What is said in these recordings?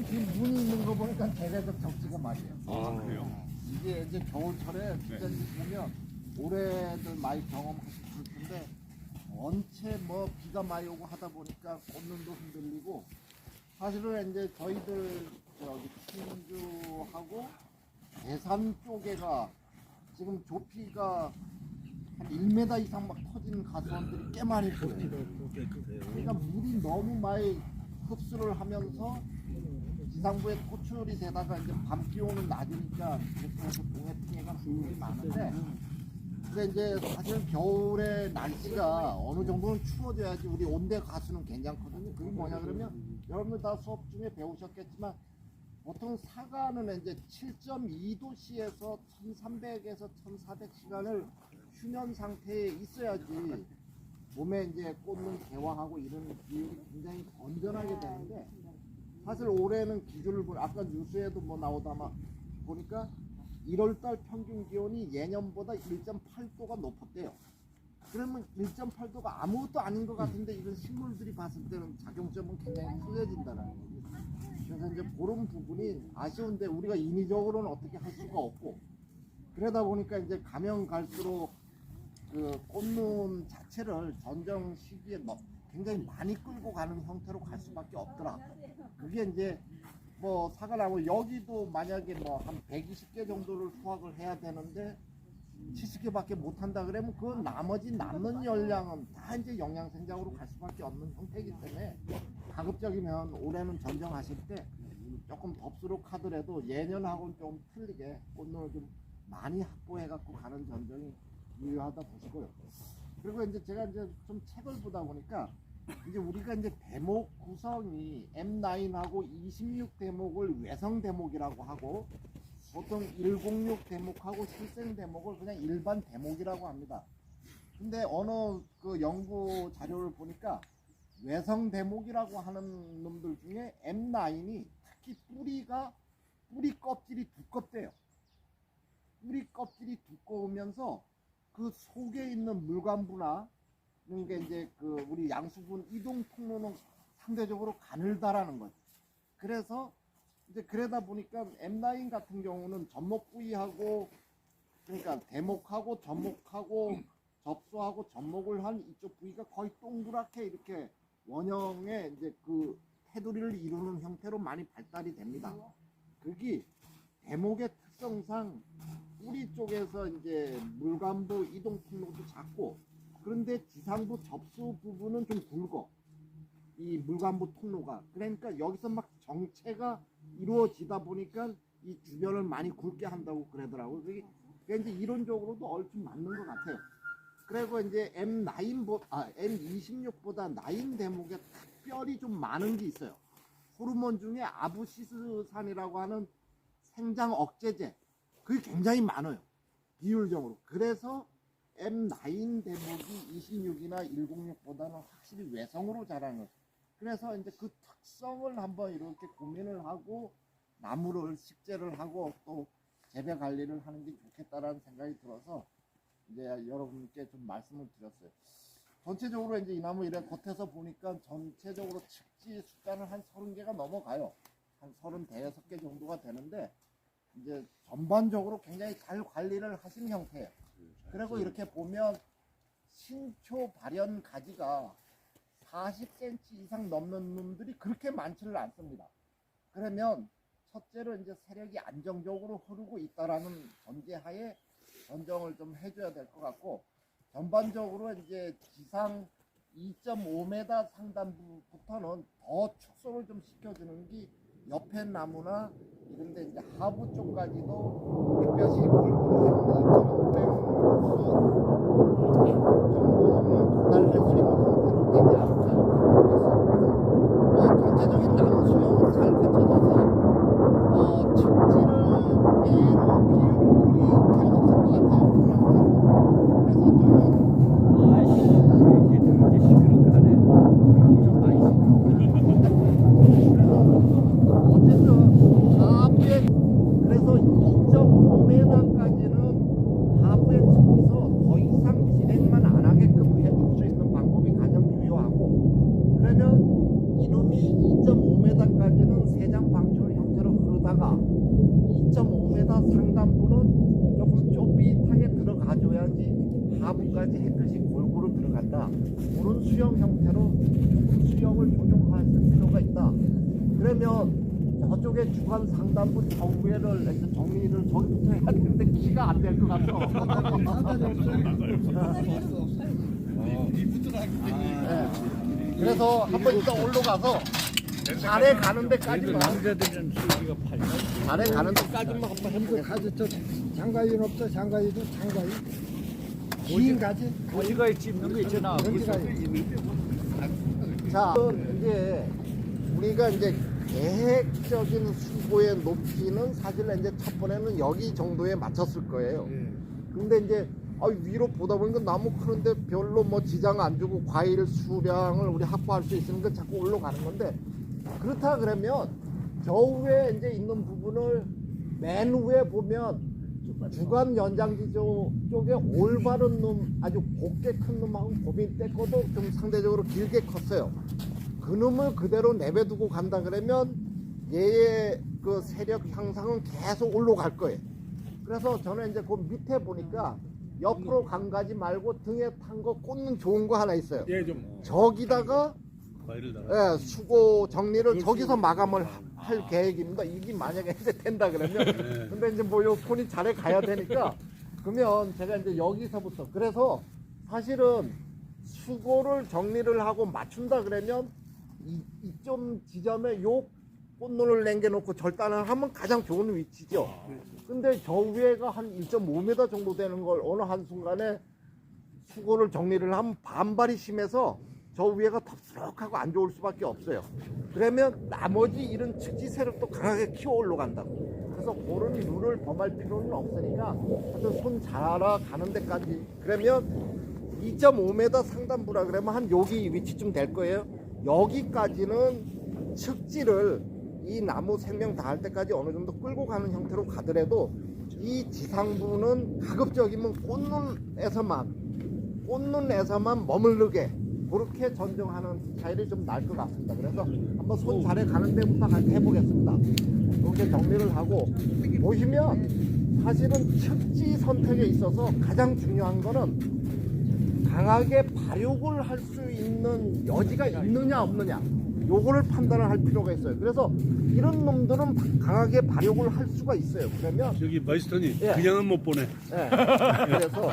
이 문이 있는 거 보니까 대대적 적지가 말이에요. 아, 그래요? 이게 이제 겨울철에 진짜 보면 올해들 많이 경험하셨을 텐데 원체 뭐 비가 많이 오고 하다 보니까 꽃눈도 흔들리고 사실은 이제 저희들 저기 충주하고 대산 쪽에가 지금 조피가 한 1m 이상 막 터지는 가수원들이 꽤 많이 보여요. 그러니까 물이 너무 많이 흡수를 하면서 지상부에 토출이 되다가 이제 밤비 오는 낮이니까 그래서 동해 피해가 굉장히 많은데 근데 이제 사실 겨울에 날씨가 어느 정도는 추워져야지 우리 온대 가수는 괜찮거든요. 그게 뭐냐 그러면 여러분들 다 수업 중에 배우셨겠지만 보통 사과는 이제 7.2도씨에서 1300에서 1400시간을 휴면 상태에 있어야지 몸에 이제 꽃눈 개화하고 이런 기운이 굉장히 건전하게 되는데 사실 올해는 기준을 보면 아까 뉴스에도 뭐 나오다마 보니까 1월달 평균 기온이 예년보다 1.8도가 높았대요. 그러면 1.8도가 아무것도 아닌 것 같은데 이런 식물들이 봤을 때는 작용점은 굉장히 크해진다는 거죠. 그래서 이제 그런 부분이 아쉬운데 우리가 인위적으로는 어떻게 할 수가 없고 그러다 보니까 이제 가면 갈수록 그 꽃눈 자체를 전정 시기에 굉장히 많이 끌고 가는 형태로 갈 수밖에 없더라. 그게 이제 뭐 사과나무 여기도 만약에 뭐 한 120개 정도를 수확을 해야 되는데 70개밖에 못 한다 그러면 그 나머지 남는 열량은 다 이제 영양생장으로 갈 수밖에 없는 형태이기 때문에 가급적이면 올해는 전정하실 때 조금 덥수록 하더라도 예년하고는 좀 틀리게 꽃눈을 좀 많이 확보해 갖고 가는 전정이 유효하다 보시고요. 그리고 이제 제가 이제 좀 책을 보다 보니까 이제 우리가 이제 대목 구성이 M9하고 26 대목을 외성 대목이라고 하고 보통 106 대목하고 실생 대목을 그냥 일반 대목이라고 합니다. 근데 어느 그 연구 자료를 보니까 외성 대목이라고 하는 놈들 중에 M9이 특히 뿌리 껍질이 두껍대요. 뿌리 껍질이 두꺼우면서 그 속에 있는 물관부나 이런 게 이제 그 우리 양수분 이동 통로는 상대적으로 가늘다라는 거죠. 그래서 이제 그러다 보니까 M9 같은 경우는 접목 부위하고 그러니까 대목하고 접목하고 접수하고 접목을 한 이쪽 부위가 거의 동그랗게 이렇게 원형의 이제 그 테두리를 이루는 형태로 많이 발달이 됩니다. 그게 대목의 특성상 뿌리 쪽에서 이제 물관부 이동 통로도 작고 그런데 지상부 접수 부분은 좀 굵어. 이 물관부 통로가. 그러니까 여기서 막 정체가 이루어지다 보니까 이 주변을 많이 굵게 한다고 그러더라고요. 그게 이제 이론적으로도 얼추 맞는 것 같아요. 그리고 이제 M26보다 9 대목에 특별히 좀 많은 게 있어요. 호르몬 중에 아부시스산이라고 하는 생장 억제제. 그게 굉장히 많아요. 비율적으로. 그래서 M9 대목이 26이나 106보다는 확실히 외성으로 자라는. 그래서 이제 그 특성을 한번 이렇게 고민을 하고 나무를 식재를 하고 또 재배 관리를 하는 게 좋겠다라는 생각이 들어서 이제 여러분께 좀 말씀을 드렸어요. 전체적으로 이제 이 나무 이래 겉에서 보니까 전체적으로 측지 숫자는 한 30개가 넘어가요. 한 36개 정도가 되는데 이제 전반적으로 굉장히 잘 관리를 하신 형태예요. 그리고 이렇게 보면 신초 발현 가지가 40cm 이상 넘는 놈들이 그렇게 많지를 않습니다. 그러면 첫째로 이제 세력이 안정적으로 흐르고 있다라는 전제하에 전정을 좀 해줘야 될 것 같고 전반적으로 이제 지상 2.5m 상단부부터는 더 축소를 좀 시켜주는 게 옆에 나무나 이런데 이제 하부 쪽까지도 햇볕이 골고루 한 2.5m 정도는 도달할 수 있는 형태로 되지 않을까 보고 있어요. 그래서 전체적인 나무 수용은 잘 갖춰져서 측지를 빼는 비율은 그리 없을 것 같아요. 그래서 저는 아이씨, 이게 되게 시끄럽게 좀 많이 어쨌든 하부에 그래서 2.5m까지는 하부에 측지서 더 이상 진행만 안 하게끔 해줄 수 있는 방법이 가장 유효하고 그러면 이놈이 2.5m까지는 여기다가 2.5m 상단부는 조금 좁빗하게 들어가줘야지 하부까지 햇볕이 골고루 들어간다. 그런 수영 형태로 조금 수영을 조정하실 필요가 있다. 그러면 저쪽에 주간 상단부 정위를 이제 정리를 저기부터 해야 되는데 키가 안 될 것 같아. 네. 그래서 한번 이따 올라가서 잘해 가는 데까지만 남자들은 수지가 8m. 잘해 가는 데까지만 한번 해보겠습니다. 가지 저 장가위는 없어. 장가위도 장가위. 긴 가지. 고지가에 찝는 거 있잖아. 고지가위. 자, 이제 우리가 이제 계획적인 수고의 높이는 사실 이제 첫 번에는 여기 정도에 맞췄을 거예요. 근데 이제 위로 보다 보니까 나무 크는데 별로 뭐 지장 안 주고 과일 수량을 우리 확보할 수 있으니까 자꾸 올라가는 건데, 그렇다 그러면 저 위에 이제 있는 부분을 맨 위에 보면 주간 연장지 쪽에 올바른 놈, 아주 곱게 큰 놈하고 고민 떼고도 좀 상대적으로 길게 컸어요. 그 놈을 그대로 내버두고 간다 그러면 얘의 그 세력 향상은 계속 올라갈 거예요. 그래서 저는 이제 그 밑에 보니까 옆으로 감가지 말고 등에 탄 거 꽂는 좋은 거 하나 있어요. 저기다가 수고 정리를 저기서 마감을 할 계획입니다. 이게 만약에 이제 된다 그러면. 근데 이제 뭐 요 손이 잘해 가야 되니까, 그러면 제가 이제 여기서부터, 그래서 사실은 수고를 정리를 하고 맞춘다 그러면 이점 지점에 요 꽃눈을 남겨놓고 절단을 하면 가장 좋은 위치죠. 근데 저 위에가 한 1.5m 정도 되는 걸 어느 한순간에 수고를 정리를 하면 반발이 심해서 저 위에가 덥석하고 안 좋을 수밖에 없어요. 그러면 나머지 이런 측지 세력도 강하게 키워 올라간다고. 그래서 그런 룰을 범할 필요는 없으니까 하여튼 손 잘알아 가는 데까지. 그러면 2.5m 상단부라 그러면 한 여기 위치쯤 될 거예요. 여기까지는 측지를 이 나무 생명 닿을 때까지 어느 정도 끌고 가는 형태로 가더라도 이 지상부는 가급적이면 꽃눈에서만 머무르게 그렇게 전정하는 스타일이 좀 나을 것 같습니다. 그래서 한번 손 잘해 가는 데부터 같이 해보겠습니다. 이렇게 정리를 하고 보시면 사실은 측지 선택에 있어서 가장 중요한 거는 강하게 발육을 할 수 있는 여지가 있느냐 없느냐, 요거를 판단을 할 필요가 있어요. 그래서 이런 놈들은 강하게 발육을 할 수가 있어요. 그러면 저기 마이스터니 예. 그냥은 못 보내. 그래서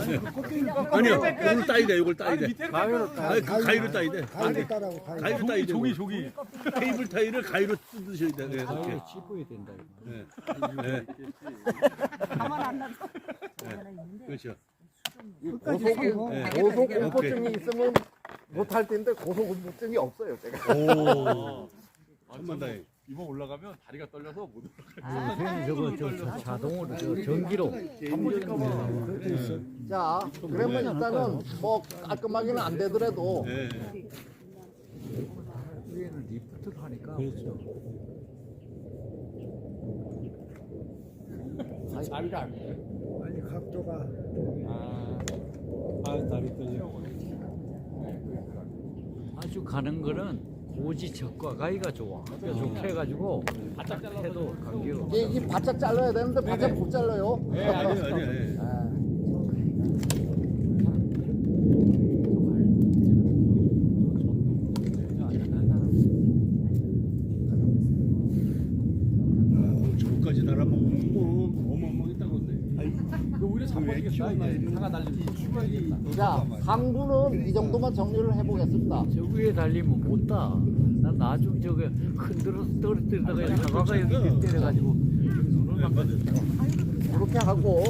아니요, 이걸 따야 돼. 이걸 따야 돼. 가위로 따. 아니, 그 가위로 따야 돼. 가위로 따라고 가위. 가위로 따야 돼. 조기. 테이블 타일을 가위로 뜯으셔야 돼. 네, 가위로 이렇게. 찝어야 된다. 이거. 네. 네. 가만 안 놔둬. 그렇죠. 고소공포증이 있으면 못할 텐데 고소공포증이 없어요. 제가. 오. 한번 더 해. 이번 올라가면 다리가 떨려서 못 올라가. 요새는 저 자동으로 전기로. 자, 그러면 일단은 뭐 깔끔하게는 안 되더라도 네. 위에는 리프트를 하니까. 그렇죠. 다리가 안 돼. 아니 각도가 다리 떨려. 아주 가는 거는 고지 적과 가위가 좋아. 좋게 해가지고 바짝 해도 관계없어. 이게 바짝 잘라야 되는데 바짝 못 잘라요. 네, 아니요. 저까지 달아먹으면 뭐 어마어마하겠다건데. 이거 오히려 잡아주겠다. 이제 상아 달리면 출발이겠다. 자, 상부는 이 정도만 정리를 해보겠습니다. 저 위에 달리면 못 따. 난 나중 저게 흔들어서 떨어뜨리다가 사과가 여기 때려가지고 눈을 망가졌다. 그렇게 하고,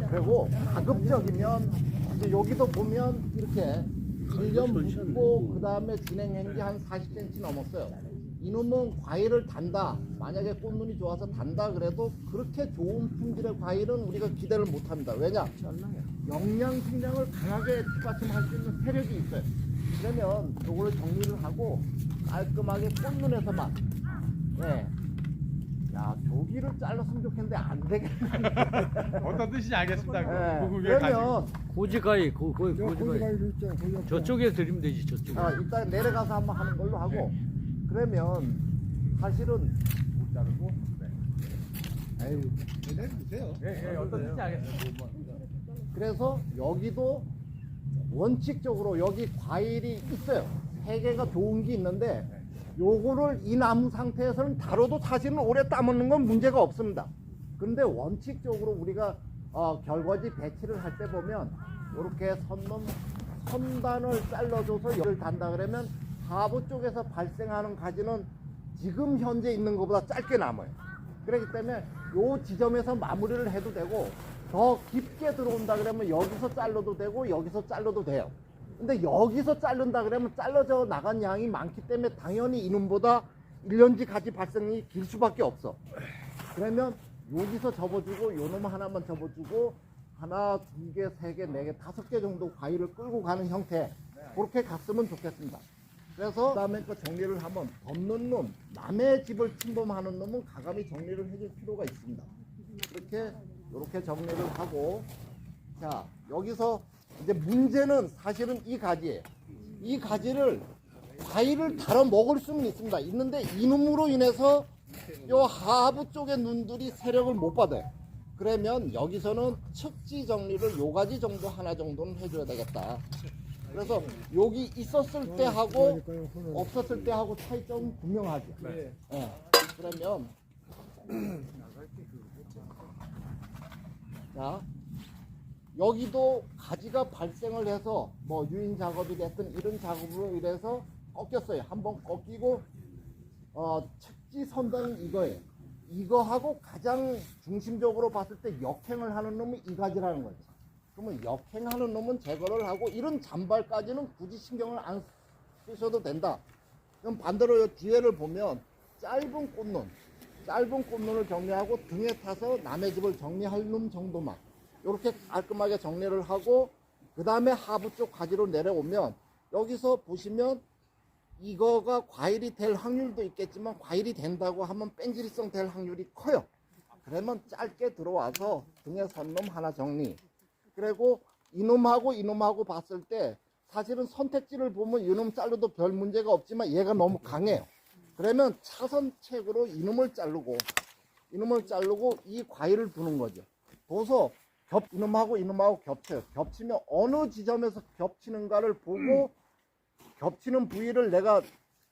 그리고 가급적이면 이제 여기도 보면 이렇게 1년 묵고 그 다음에 진행한 게 한 40cm 넘었어요. 이놈은 과일을 단다. 만약에 꽃눈이 좋아서 단다 그래도 그렇게 좋은 품질의 과일은 우리가 기대를 못합니다. 왜냐? 영양 성장을 강하게 뒷받침할 수 있는 세력이 있어요. 그러면 요거를 정리를 하고 깔끔하게 꽃눈에서만. 네. 야, 조기를 잘랐으면 좋겠는데 안 되겠네. 어떤 뜻인지 알겠습니다. 네. 그 위에 가지고. 그러면 고지가위, 고지가위. 고지가위로 있죠. 저쪽에 드리면 되지, 저쪽에. 일단 내려가서 한번 하는 걸로 하고, 그러면 사실은 못 자르고 아유, 내주세요. 예, 어떤 뜻인지 알겠어요. 그래서 여기도 원칙적으로 여기 과일이 있어요. 세 개가 좋은 게 있는데 요거를 이 나무 상태에서는 다뤄도 사실은 오래 따먹는 건 문제가 없습니다. 근데 원칙적으로 우리가 결과지 배치를 할 때 보면 이렇게 선단을 잘라줘서 열을 단다 그러면 하부 쪽에서 발생하는 가지는 지금 현재 있는 것보다 짧게 남아요. 그렇기 때문에 요 지점에서 마무리를 해도 되고 더 깊게 들어온다 그러면 여기서 잘라도 되고 여기서 잘라도 돼요. 근데 여기서 자른다 그러면 잘라져 나간 양이 많기 때문에 당연히 이놈보다 1년지 가지 발생이 길 수밖에 없어. 그러면 여기서 접어주고 요놈 하나만 접어주고 하나, 두 개, 세 개, 네 개, 다섯 개 정도 과일을 끌고 가는 형태 그렇게 갔으면 좋겠습니다. 그래서 그다음에 그 정리를 하면 덮는 놈, 남의 집을 침범하는 놈은 가감히 정리를 해줄 필요가 있습니다. 이렇게 정리를 하고 자 여기서 이제 문제는 사실은 이 가지예요. 이 가지를 과일을 달아 먹을 수는 있습니다. 있는데 이놈으로 인해서 요 하부 쪽의 눈들이 세력을 못 받아요. 그러면 여기서는 측지 정리를 요 가지 정도 하나 정도는 해줘야 되겠다. 그래서 여기 있었을 때 하고 없었을 때 하고 차이점은 분명하죠. 네. 그러면 자 여기도 가지가 발생을 해서 뭐 유인 작업이 됐든 이런 작업으로 인해서 꺾였어요. 한번 꺾이고 측지 선단은 이거예요. 이거하고 가장 중심적으로 봤을 때 역행을 하는 놈이 이 가지라는 거죠. 그러면 역행하는 놈은 제거를 하고 이런 잔발까지는 굳이 신경을 안 쓰셔도 된다. 그럼 반대로 뒤에를 보면 짧은 꽃눈을 정리하고 등에 타서 남의 집을 정리할 놈 정도만 이렇게 깔끔하게 정리를 하고 그 다음에 하부 쪽 가지로 내려오면 여기서 보시면 이거가 과일이 될 확률도 있겠지만 과일이 된다고 하면 뺀질성 될 확률이 커요. 그러면 짧게 들어와서 등에 선 놈 하나 정리. 그리고 이놈하고 봤을 때 사실은 선택지를 보면 이놈 잘라도 별 문제가 없지만 얘가 너무 강해요. 그러면 차선책으로 이놈을 자르고 이 과일을 두는 거죠. 둬서 이놈하고 겹쳐요. 겹치면 어느 지점에서 겹치는가를 보고 겹치는 부위를 내가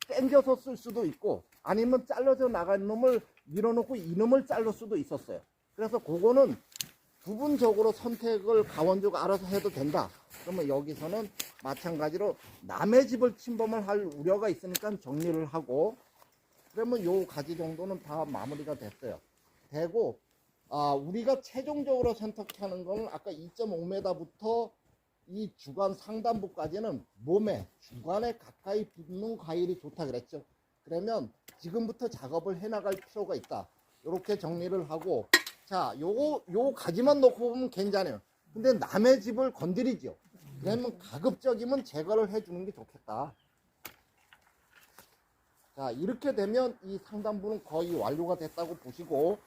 당겨서 쓸 수도 있고 아니면 잘라져 나간 놈을 밀어놓고 이놈을 자를 수도 있었어요. 그래서 그거는 부분적으로 선택을 가원주가 알아서 해도 된다. 그러면 여기서는 마찬가지로 남의 집을 침범을 할 우려가 있으니까 정리를 하고 그러면 요 가지 정도는 다 마무리가 됐어요. 되고 우리가 최종적으로 선택하는 거는 아까 2.5m부터 이 주간 상단부까지는 몸에 주간에 가까이 붙는 과일이 좋다 그랬죠. 그러면 지금부터 작업을 해나갈 필요가 있다. 이렇게 정리를 하고 자 요 가지만 놓고 보면 괜찮아요. 근데 남의 집을 건드리죠. 그러면 가급적이면 제거를 해주는 게 좋겠다. 자 이렇게 되면 이 상단부는 거의 완료가 됐다고 보시고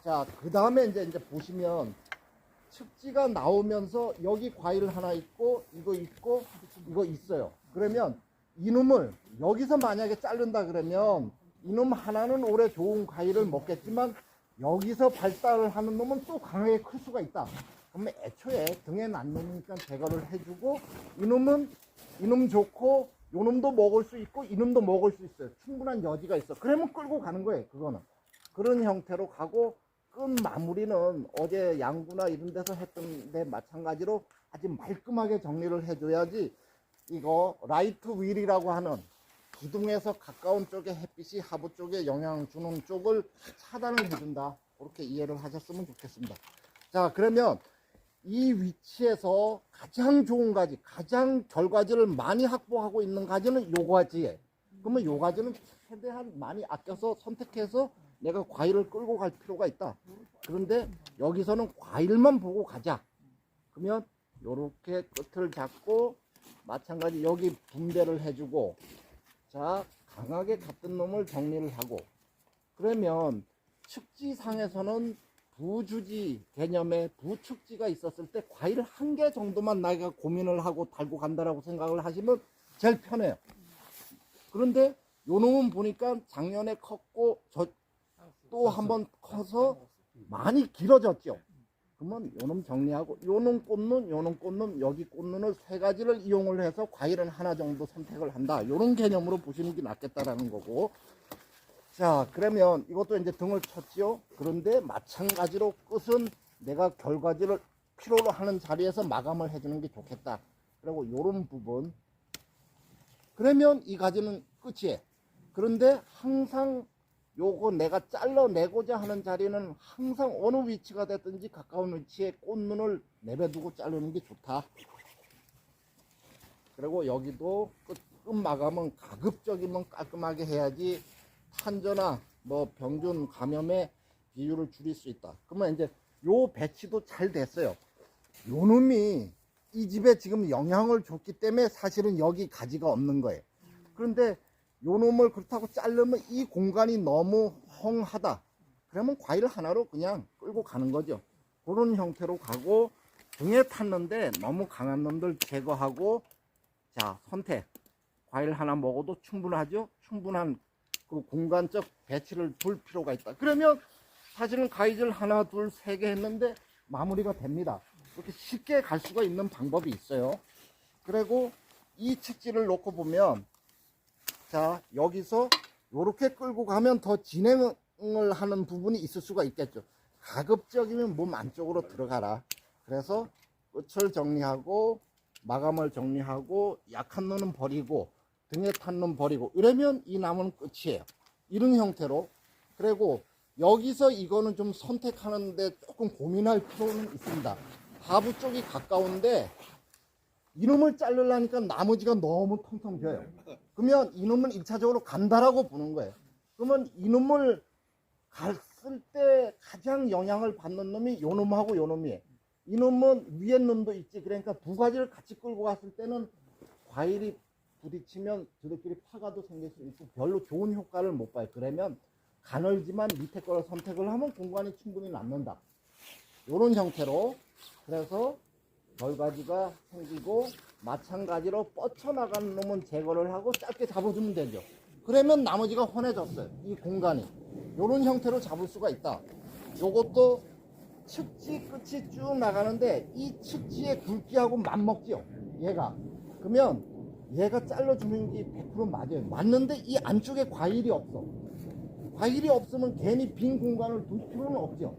자 그 다음에 이제 보시면 측지가 나오면서 여기 과일 하나 있고 이거 있어요. 그러면 이놈을 여기서 만약에 자른다 그러면 이놈 하나는 올해 좋은 과일을 먹겠지만 여기서 발달을 하는 놈은 또 강하게 클 수가 있다. 그러면 애초에 등에 난 놈이니까 제거를 해주고 이놈 좋고 요놈도 먹을 수 있고 이놈도 먹을 수 있어요. 충분한 여지가 있어. 그러면 끌고 가는 거예요. 그거는 그런 형태로 가고 끝 마무리는 어제 양구나 이런 데서 했던 데 마찬가지로 아주 말끔하게 정리를 해줘야지 이거 라이트 윌이라고 하는 기둥에서 가까운 쪽에 햇빛이 하부 쪽에 영향 주는 쪽을 차단을 해준다. 그렇게 이해를 하셨으면 좋겠습니다. 자 그러면 이 위치에서 가장 좋은 가지, 가장 결과지를 많이 확보하고 있는 가지는 요 가지예요. 그러면 요 가지는 최대한 많이 아껴서 선택해서 내가 과일을 끌고 갈 필요가 있다. 그런데 여기서는 과일만 보고 가자. 그러면 요렇게 끝을 잡고 마찬가지 여기 분배를 해주고 자 강하게 같은 놈을 정리를 하고 그러면 측지상에서는 부주지 개념의 부축지가 있었을 때 과일 한 개 정도만 내가 고민을 하고 달고 간다라고 생각을 하시면 제일 편해요. 그런데 요 놈은 보니까 작년에 컸고 또 한번 커서 많이 길어졌죠. 그러면 요 놈 정리하고 요 놈 꽃눈, 요 놈 꽃눈, 여기 꽃눈을 세 가지를 이용을 해서 과일은 하나 정도 선택을 한다. 요런 개념으로 보시는 게 낫겠다라는 거고. 자, 그러면 이것도 이제 등을 쳤지요. 그런데 마찬가지로 끝은 내가 결과지를 필요로 하는 자리에서 마감을 해주는 게 좋겠다. 그리고 요런 부분. 그러면 이 가지는 끝이에요. 그런데 항상 요거 내가 잘라내고자 하는 자리는 항상 어느 위치가 됐든지 가까운 위치에 꽃눈을 내려두고 자르는 게 좋다. 그리고 여기도 끝 마감은 가급적이면 깔끔하게 해야지 탄저나 뭐 병균 감염의 비율을 줄일 수 있다. 그러면 이제 요 배치도 잘 됐어요. 요 놈이 이 집에 지금 영향을 줬기 때문에 사실은 여기 가지가 없는 거예요. 그런데 요 놈을 그렇다고 자르면 이 공간이 너무 헝하다. 그러면 과일 하나로 그냥 끌고 가는 거죠. 그런 형태로 가고 등에 탔는데 너무 강한 놈들 제거하고 자 선택. 과일 하나 먹어도 충분하죠. 충분한 그 공간적 배치를 둘 필요가 있다. 그러면 사실은 가위질 하나, 둘, 세 개 했는데 마무리가 됩니다. 이렇게 쉽게 갈 수가 있는 방법이 있어요. 그리고 이 측지를 놓고 보면 자 여기서 이렇게 끌고 가면 더 진행을 하는 부분이 있을 수가 있겠죠. 가급적이면 몸 안쪽으로 들어가라. 그래서 끝을 정리하고 마감을 정리하고 약한 놈은 버리고 등에 탄 놈 버리고 이러면 이 나무는 끝이에요. 이런 형태로. 그리고 여기서 이거는 좀 선택하는데 조금 고민할 필요는 있습니다. 하부 쪽이 가까운데 이놈을 자르려니까 나머지가 너무 텅텅 비어요. 그러면 이놈을 1차적으로 간다라고 보는 거예요. 그러면 이놈을 갔을 때 가장 영향을 받는 놈이 요 놈하고 요 놈이에요. 이놈은 위에 놈도 있지. 그러니까 두 가지를 같이 끌고 갔을 때는 과일이 부딪히면 저들끼리 파가도 생길 수 있고 별로 좋은 효과를 못 봐요. 그러면 가늘지만 밑에 거를 선택을 하면 공간이 충분히 남는다. 이런 형태로. 그래서 결과지가 생기고 마찬가지로 뻗쳐나가는 놈은 제거를 하고 짧게 잡아주면 되죠. 그러면 나머지가 훤해졌어요. 이 공간이. 이런 형태로 잡을 수가 있다. 요것도 측지 끝이 쭉 나가는데 이 측지의 굵기하고 맞먹지요. 얘가. 그러면 얘가 잘라주는 게 100% 맞아요. 맞는데 이 안쪽에 과일이 없어. 과일이 없으면 괜히 빈 공간을 둘 필요는 없죠.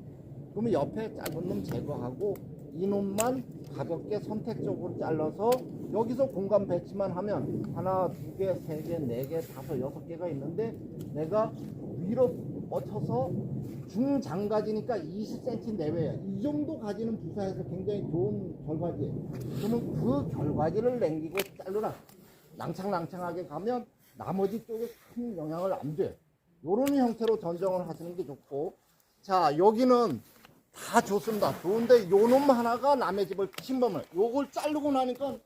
그러면 옆에 짧은 놈 제거하고 이 놈만 가볍게 선택적으로 잘라서 여기서 공간 배치만 하면 하나, 두 개, 세 개, 네 개, 다섯, 여섯 개가 있는데 내가 위로 뻗쳐서 중장가지니까 20cm 내외예요. 이 정도 가지는 부사해서 굉장히 좋은 결과지예요. 그러면 그 결과지를 남기고 자르라. 낭창낭창하게 가면 나머지 쪽에 큰 영향을 안 줘요. 요런 형태로 전정을 하시는 게 좋고. 자, 여기는 다 좋습니다. 좋은데 요 놈 하나가 남의 집을 침범을. 요걸 자르고 나니까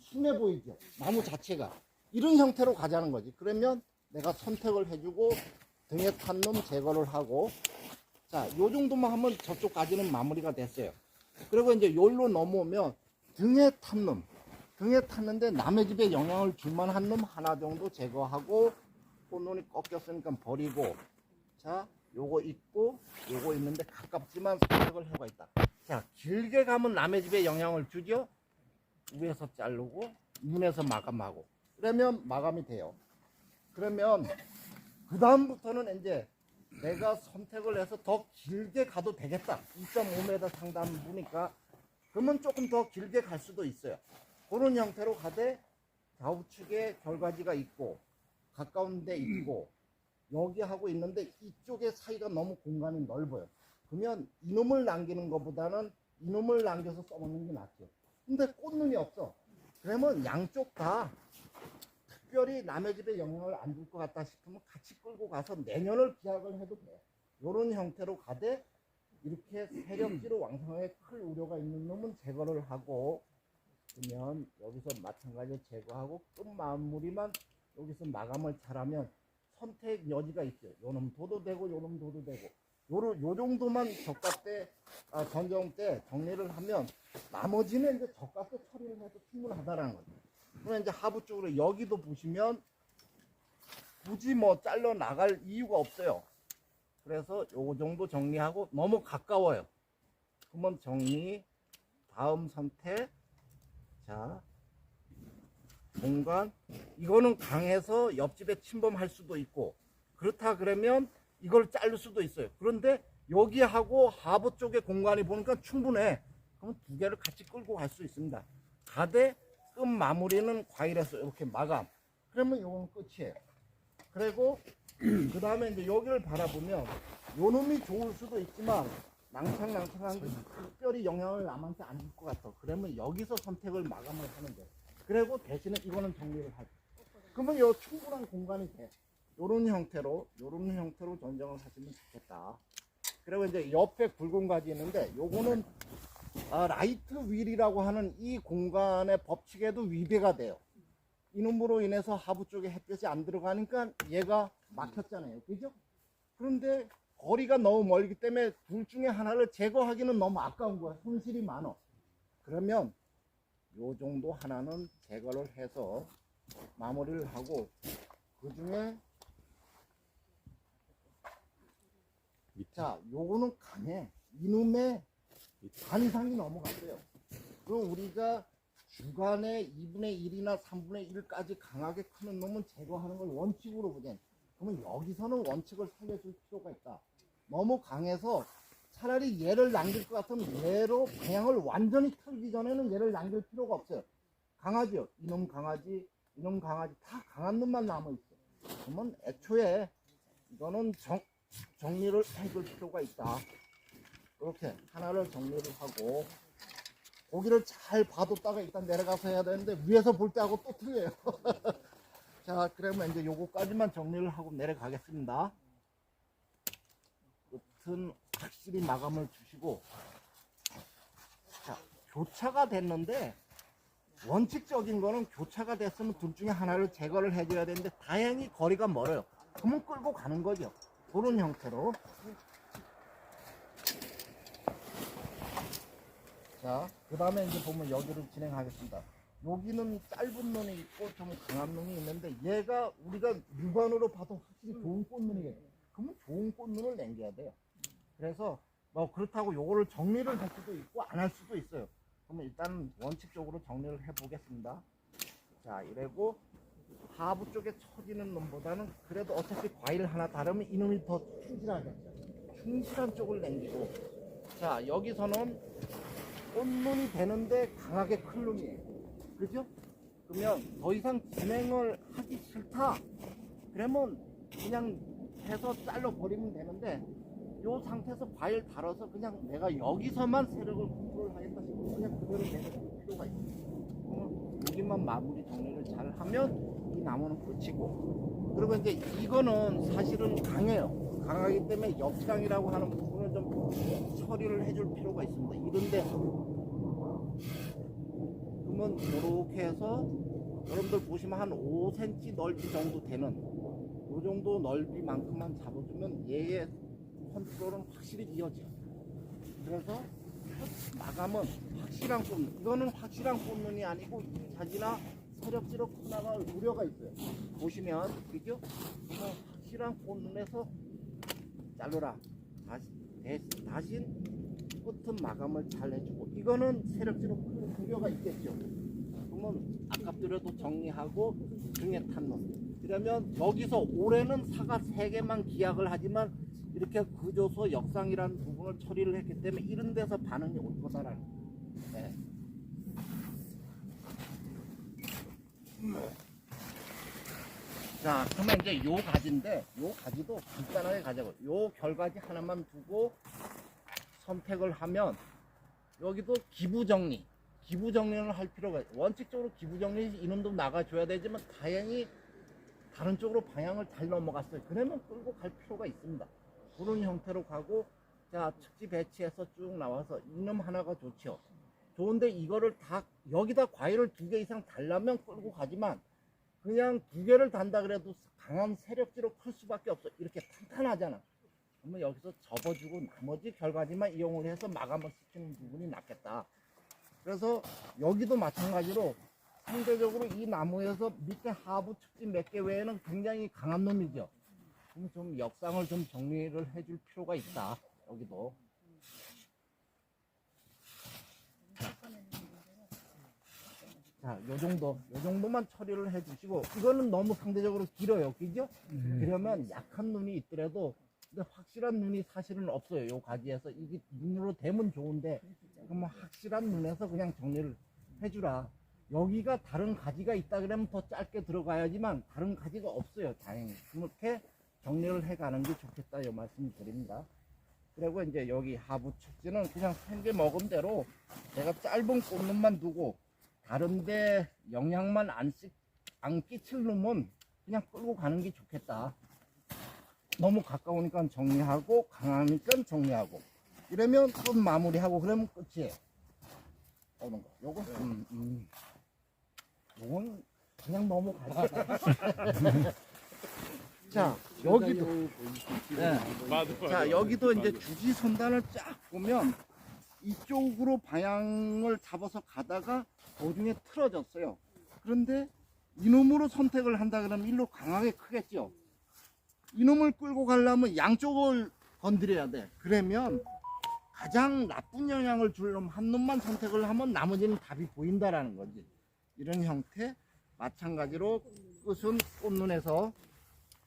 순해 보이죠. 나무 자체가. 이런 형태로 가자는 거지. 그러면 내가 선택을 해주고 등에 탄 놈 제거를 하고 자, 요 정도만 하면 저쪽까지는 마무리가 됐어요. 그리고 이제 요로 넘어오면 등에 탄 놈. 등에 탔는데 남의 집에 영향을 줄만한 놈 하나 정도 제거하고 꽃눈이 꺾였으니까 버리고 자 요거 있고 요거 있는데 가깝지만 선택을 해가 있다. 자 길게 가면 남의 집에 영향을 주죠. 위에서 자르고 눈에서 마감하고 그러면 마감이 돼요. 그러면 그 다음부터는 이제 내가 선택을 해서 더 길게 가도 되겠다. 2.5m 상단부니까 그러면 조금 더 길게 갈 수도 있어요. 그런 형태로 가되 좌우측에 결과지가 있고 가까운 데 있고 여기 하고 있는데 이쪽에 사이가 너무 공간이 넓어요. 그러면 이놈을 남기는 것보다는 이놈을 남겨서 써먹는 게 낫죠. 근데 꽃눈이 없어. 그러면 양쪽 다 특별히 남의 집에 영향을 안 줄 것 같다 싶으면 같이 끌고 가서 내년을 기약을 해도 돼. 이런 형태로 가되 이렇게 세력지로 왕성하게 클 우려가 있는 놈은 제거를 하고 그러면 여기서 마찬가지로 제거하고 끝 마무리만 여기서 마감을 잘하면 선택 여지가 있어요. 요놈 둬도 되고 요놈 둬도 되고 요 정도만 저가 때 전정 때 정리를 하면 나머지는 이제 저가 때 처리를 해도 충분하다라는 거죠. 그러면 이제 하부 쪽으로 여기도 보시면 굳이 뭐 잘라 나갈 이유가 없어요. 그래서 요 정도 정리하고 너무 가까워요. 그러면 정리, 다음 선택. 자, 공간. 이거는 강해서 옆집에 침범할 수도 있고, 그렇다 그러면 이걸 자를 수도 있어요. 그런데 여기하고 하부 쪽에 공간이 보니까 충분해. 그럼 두 개를 같이 끌고 갈 수 있습니다. 가되 끝 마무리는 과일에서 이렇게 마감. 그러면 이건 끝이에요. 그리고 그 다음에 이제 여기를 바라보면 요 놈이 좋을 수도 있지만 낭창낭창한 게 특별히 영향을 남한테 안 줄 것 같아. 그러면 여기서 선택을 마감을 하는 거예요. 그리고 대신에 이거는 정리를 하죠. 그러면 요 충분한 공간이 돼. 요런 형태로 전정을 하시면 좋겠다. 그리고 이제 옆에 굵은 가지 있는데 요거는 라이트 윌이라고 하는 이 공간의 법칙에도 위배가 돼요. 이놈으로 인해서 하부 쪽에 햇볕이 안 들어가니까 얘가 막혔잖아요. 그죠? 그런데 거리가 너무 멀기 때문에 둘 중에 하나를 제거하기는 너무 아까운 거야. 손실이 많아. 그러면 요 정도 하나는 제거를 해서 마무리를 하고, 그 중에 자, 요거는 강해. 이놈의 반 이상이 넘어갔어요. 그럼 우리가 주간에 2분의 1이나 3분의 1까지 강하게 크는 놈은 제거하는 걸 원칙으로 보자. 그러면 여기서는 원칙을 살려줄 필요가 있다. 너무 강해서 차라리 얘를 남길 것 같으면 얘로 방향을 완전히 틀기 전에는 얘를 남길 필요가 없어요. 강하죠? 이놈 강아지, 이놈 강아지 다 강한 놈만 남아있어. 그러면 애초에 이거는 정리를 해줄 필요가 있다. 이렇게 하나를 정리를 하고, 고기를 잘 봐뒀다가 일단 내려가서 해야 되는데 위에서 볼 때하고 또 틀려요. 자, 그러면 이제 요거까지만 정리를 하고 내려가겠습니다. 끝은 확실히 마감을 주시고, 자, 교차가 됐는데 원칙적인 거는 교차가 됐으면 둘 중에 하나를 제거를 해줘야 되는데 다행히 거리가 멀어요. 그러면 끌고 가는 거죠. 그런 형태로. 자, 그 다음에 이제 보면 여기를 진행하겠습니다. 여기는 짧은 놈이 있고 좀 강한 놈이 있는데, 얘가 우리가 육안으로 봐도 확실히 좋은 꽃눈이에요. 그러면 좋은 꽃눈을 남겨야 돼요. 그래서 뭐 그렇다고 요거를 정리를 할 수도 있고 안 할 수도 있어요. 그러면 일단 원칙적으로 정리를 해 보겠습니다. 자, 이래고 하부 쪽에 처지는 놈보다는 그래도 어차피 과일 하나 다르면 이놈이 더 충실한 쪽을 남기고, 자, 여기서는 꽃눈이 되는데 강하게 클 놈이에요. 그죠? 그러면 더 이상 진행을 하기 싫다. 그러면 그냥 해서 잘라 버리면 되는데, 요 상태에서 과일 달아서 그냥 내가 여기서만 세력을 컨트롤 하겠다 싶으면 그냥 그대로 내려줄 필요가 있어요. 여기만 마무리 정리를 잘 하면 이 나무는 끝이고, 그리고 이제 이거는 사실은 강해요. 강하기 때문에 옆장이라고 하는 부분을 좀 처리를 해줄 필요가 있습니다. 이런데 그러면 이렇게 해서 여러분들 보시면 한 5cm 넓이 정도 되는 이 정도 넓이만큼만 잡아주면 얘의 컨트롤은 확실히 이어져요. 그래서 마감은 확실한 꽃눈, 이거는 확실한 꽃눈이 아니고 2차지나 세력지로 끝나갈 우려가 있어요. 보시면, 그죠? 이거 확실한 꽃눈에서 자르라. 다시 끝은 마감을 잘 해주고, 이거는 세력지로 큰 우려가 있겠죠. 그러면 아깝더라도 정리하고 등에 탄 놈. 그러면 여기서 올해는 사과 3개만 기약을 하지만 이렇게 그조소 역상이라는 부분을 처리를 했기 때문에 이런 데서 반응이 올 거다라는. 네. 자, 그러면 이제 요 가지인데, 요 가지도 간단하게 가자고. 요 결가지 하나만 두고 선택을 하면, 여기도 기부 정리를 할 필요가 있어요. 원칙적으로 기부 정리 이놈도 나가줘야 되지만 다행히 다른 쪽으로 방향을 잘 넘어갔어요. 그러면 끌고 갈 필요가 있습니다. 그런 형태로 가고, 자, 측지 배치해서 쭉 나와서 이놈 하나가 좋죠. 좋은데 이거를 다 여기다 과일을 2개 이상 달라면 끌고 가지만, 그냥 2개를 단다 그래도 강한 세력지로 클 수밖에 없어. 이렇게 탄탄하잖아. 그러면 여기서 접어주고 나머지 결과지만 이용을 해서 마감을 시키는 부분이 낫겠다. 그래서 여기도 마찬가지로 상대적으로 이 나무에서 밑에 하부 특징 몇 개 외에는 굉장히 강한 놈이죠. 그럼 좀 역상을 좀 정리를 해줄 필요가 있다. 여기도. 자, 요 정도만 처리를 해주시고, 이거는 너무 상대적으로 길어요. 그죠? 그러면 약한 눈이 있더라도, 근데 확실한 눈이 사실은 없어요. 요 가지에서. 이게 눈으로 되면 좋은데, 그러면 확실한 눈에서 그냥 정리를 해주라. 여기가 다른 가지가 있다 그러면 더 짧게 들어가야지만, 다른 가지가 없어요. 다행히. 그렇게 정리를 해가는 게 좋겠다. 요 말씀 드립니다. 그리고 이제 여기 하부 축지는 그냥 생게 먹은 대로 내가 짧은 꽃눈만 두고, 다른데 영향만 안 끼칠 놈은 그냥 끌고 가는 게 좋겠다. 너무 가까우니까 정리하고 강하니까 정리하고 이러면 끝 마무리하고 그러면 끝이에요. 오는 거. 요건 그냥 넘어가자. 자, 여기도. 네. 자, 여기도 이제 주지선단을 쫙 보면 이쪽으로 방향을 잡아서 가다가 도중에 틀어졌어요. 그런데 이놈으로 선택을 한다 그러면 일로 강하게 크겠죠. 이놈을 끌고 가려면 양쪽을 건드려야 돼. 그러면 가장 나쁜 영향을 줄 놈 한 놈만 선택을 하면 나머지는 답이 보인다라는 거지. 이런 형태 마찬가지로 끝은 꽃눈에서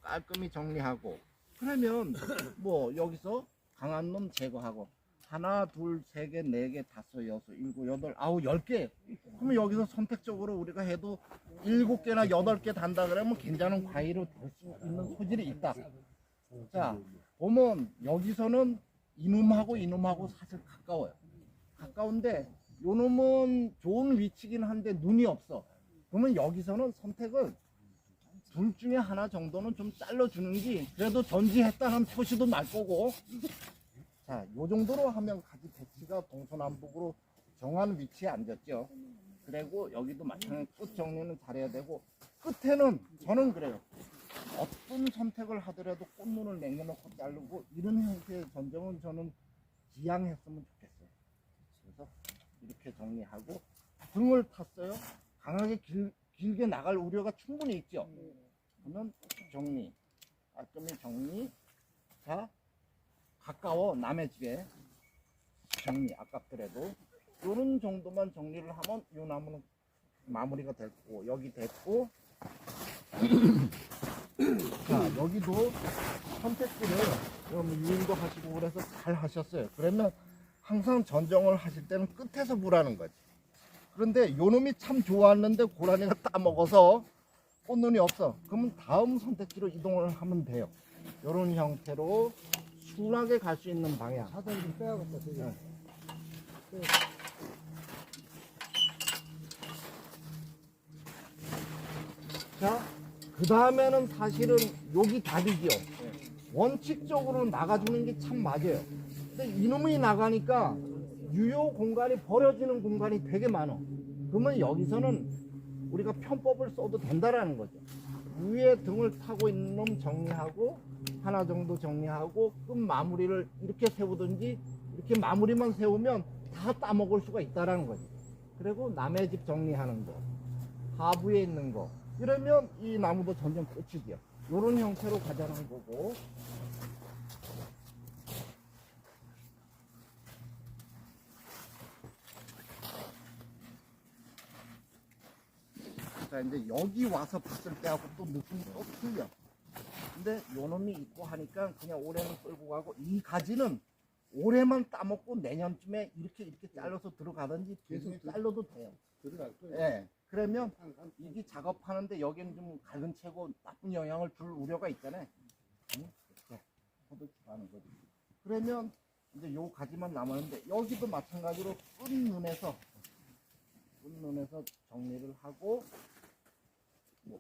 깔끔히 정리하고, 그러면 뭐 여기서 강한 놈 제거하고 하나, 둘, 세 개, 네 개, 다섯, 여섯, 일곱, 여덟, 아홉, 10개. 그러면 여기서 선택적으로 우리가 해도 7개나 8개 단다 그러면 괜찮은 과일로 될 수 있는 소질이 있다. 자, 보면 여기서는 이놈하고 사실 가까워요. 가까운데 요 놈은 좋은 위치긴 한데 눈이 없어. 그러면 여기서는 선택을 둘 중에 하나 정도는 좀 잘라주는 게 그래도 전지했다는 표시도 날 거고. 자, 요 정도로 하면 가지 배치가 동서남북으로 정한 위치에 앉았죠. 그리고 여기도 마찬가지로 끝 정리는 잘해야 되고, 끝에는 저는 그래요. 어떤 선택을 하더라도 꽃눈을 남겨놓고 자르고 이런 형태의 전정은 저는 지양했으면 좋겠어요. 그래서 이렇게 정리하고 등을 탔어요. 강하게 길게 나갈 우려가 충분히 있죠. 그러면 정리, 깔끔히 정리. 자, 가까워 남의 집에 정리 아깝더라도 이런 정도만 정리를 하면 이 나무는 마무리가 됐고, 여기 됐고. 자, 여기도 선택지를 유인도 하시고 그래서 잘 하셨어요. 그러면 항상 전정을 하실 때는 끝에서 보라는 거지. 그런데 요 놈이 참 좋았는데 고라니가 따먹어서 꽃눈이 없어. 그러면 다음 선택지로 이동을 하면 돼요. 이런 형태로 순하게 갈 수 있는 방향. 사다리 좀 빼야겠다. 저기. 자, 그 다음에는 사실은 여기 답이죠. 원칙적으로 나가주는 게 참 맞아요. 근데 이놈이 나가니까 유효 공간이 버려지는 공간이 되게 많아. 그러면 여기서는 우리가 편법을 써도 된다라는 거죠. 위에 등을 타고 있는 놈 정리하고 하나 정도 정리하고 끝 마무리를 이렇게 세우든지 이렇게 마무리만 세우면 다 따먹을 수가 있다라는 거죠. 그리고 남의 집 정리하는 거, 하부에 있는 거, 이러면 이 나무도 전쟁 끝이죠. 이런 형태로 가자는 거고. 자, 이제 여기 와서 봤을 때하고 또 느낌이 또 틀려. 근데 요 놈이 있고 하니까 그냥 올해는 끌고 가고, 이 가지는 올해만 따먹고 내년쯤에 이렇게 잘라서 들어가든지 계속 잘라도 돼요. 들어갈 거예요. 예. 그러면 이게 작업하는데 여기는 좀 갈근 채고 나쁜 영향을 줄 우려가 있잖아요. 이렇게 포도주하는 거지. 그러면 이제 요 가지만 남았는데 여기도 마찬가지로 끝눈에서 정리를 하고, 뭐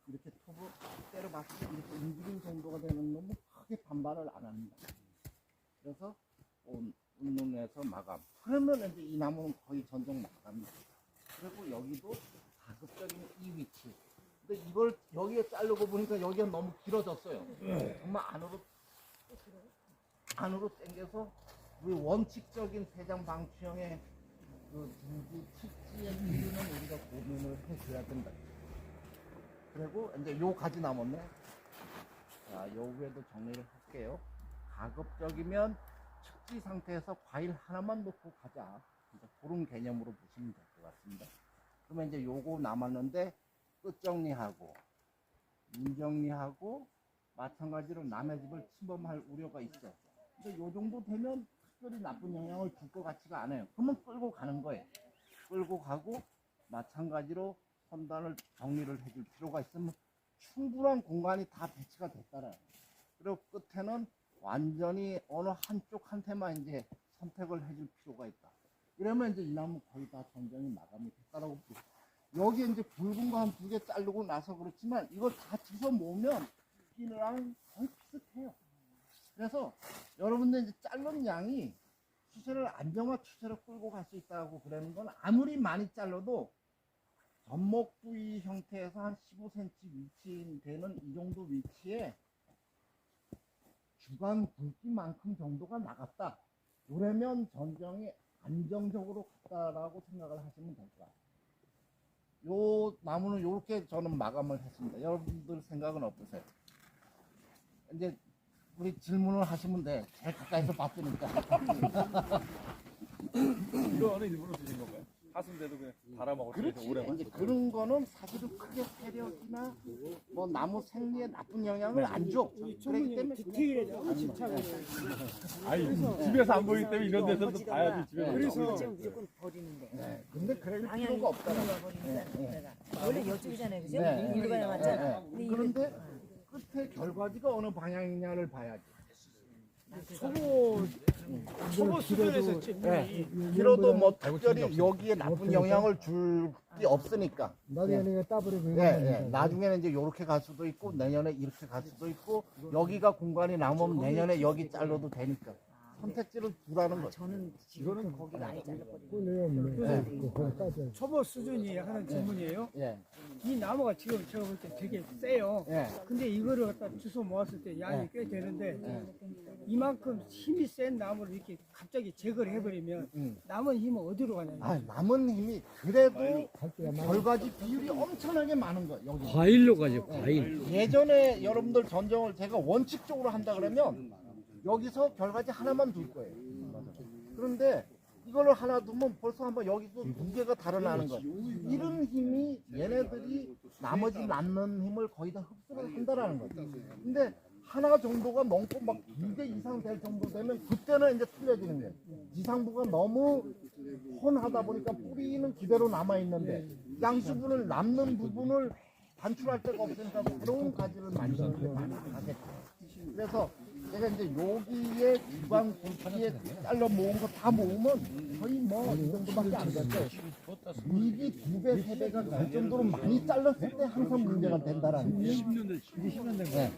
이렇게 톱을 때려봤을 때 이렇게 움직임 정도가 되는 놈은 크게 반발을 안 합니다. 그래서 운눈에서 마감. 그러면 이제 이 나무는 거의 전정 나갑니다. 그리고 여기도 가급적인 이 위치. 근데 이걸 여기에 자르고 보니까 여기가 너무 길어졌어요. 정말 안으로 당겨서 우리 원칙적인 세장 방치형의 그 전기 칙지의 비율은 우리가 고민을 해줘야 된다. 그리고 이제 요 가지 남았네. 자, 요 위에도 정리를 할게요. 가급적이면 칙지 상태에서 과일 하나만 넣고 가자. 이제 그런 개념으로 보시면 될 것 같습니다. 그러면 이제 요거 남았는데 끝 정리하고 문 정리하고 마찬가지로 남의 집을 침범할 우려가 있어. 근데 요 정도 되면 특별히 나쁜 영향을 줄 것 같지가 않아요. 그러면 끌고 가는 거예요. 끌고 가고 마찬가지로 선단을 정리를 해줄 필요가 있으면 충분한 공간이 다 배치가 됐다라요. 그리고 끝에는 완전히 어느 한쪽한테만 이제 선택을 해줄 필요가 있다. 이러면 이제 이 나무 거의 다 전쟁이 마감이 됐다라고 보고, 여기 이제 굵은 거 한 2개 자르고 나서 그렇지만 이거 다 주워 모으면 끼랑 거의 비슷해요. 그래서 여러분들 이제 자른 양이 추세를 안정화 추세로 끌고 갈 수 있다고 그러는 건 아무리 많이 잘라도 젖목 부위 형태에서 한 15cm 위치 되는 이 정도 위치에 주간 굵기만큼 정도가 나갔다. 그러면 전정이 안정적으로 갔다라고 생각을 하시면 될 거야. 요 나무는 이렇게 저는 마감을 했습니다. 여러분들 생각은 어떠세요? 이제 우리 질문을 하시면 돼. 제일 가까이서 봤으니까. 이거는 일부러 드신 건가요? 하순대도 그냥 달아먹을 수 그렇지. 있는 오래만. 이제 그런 거는 사실은 크게 세력이나 뭐 나무 생리에 나쁜 영향을 안 줘. 그렇기 때문에 디테일에 너무 집착을 해요. 아니 집에서 안 보이기 때문에 이런 데서도 봐야지 집에서. 그래서 지금 무조건 버리는데. 네. 근데 그럴 방향이 필요가 없더라. 버리니까 내가. 원래 이쪽이잖아요, 그죠? 네. 이리로 가야 맞잖아. 네. 그런데 끝에 결과지가 어느 방향이냐를 봐야지. 초보 수준에서 네. 길어도 뭐 특별히 여기에 나쁜 영향을 줄 게 없으니까. 나중에는 따버리고 네. 나중에는 이제 이렇게 갈 수도 있고 내년에 이렇게 갈 수도 있고 여기가 공간이 남으면 내년에 여기 잘라도 되니까 선택지를 두라는 거죠. 저는 지금 거기 많이 잘라버리고. 초보 수준이 하는 질문이에요. 예. 이 나무가 지금 제가 볼 때 되게 세요. 예. 근데 이거를 갖다 주워 모았을 때 양이 꽤 되는데 이만큼 힘이 센 나무를 이렇게 갑자기 제거를 해버리면 남은 힘은 어디로 가냐면 아, 남은 힘이 그래도 결과지 비율이 엄청나게 많은 거예요. 여기. 과일로 가죠, 과일. 예전에 여러분들 전정을 제가 원칙적으로 한다 그러면 여기서 결과지 하나만 둘 거예요. 그런데 이걸로 하나 두면 벌써 한번 여기서 2개가 달아나는 거예요. 이런 힘이 얘네들이 나머지 남는 힘을 거의 다 흡수를 한다라는 거예요. 근데 하나 정도가 넘고 막 2개 이상 될 정도 되면 그때는 이제 틀려지는 거예요. 지상부가 너무 혼하다 보니까 뿌리는 그대로 남아있는데 양수분을 남는 부분을 반출할 데가 없으니까 그런 가지를 만드는 게 하겠죠. 그래서 제가 이제 여기에 주방 굵기에 잘라 모은 거 다 모으면 거의 뭐 이 정도밖에 안 됐어요. 잎이 2배, 3배가 갈 정도로 많이 잘랐을 때 항상 문제가 된다라는 거예요. 10년 된 네.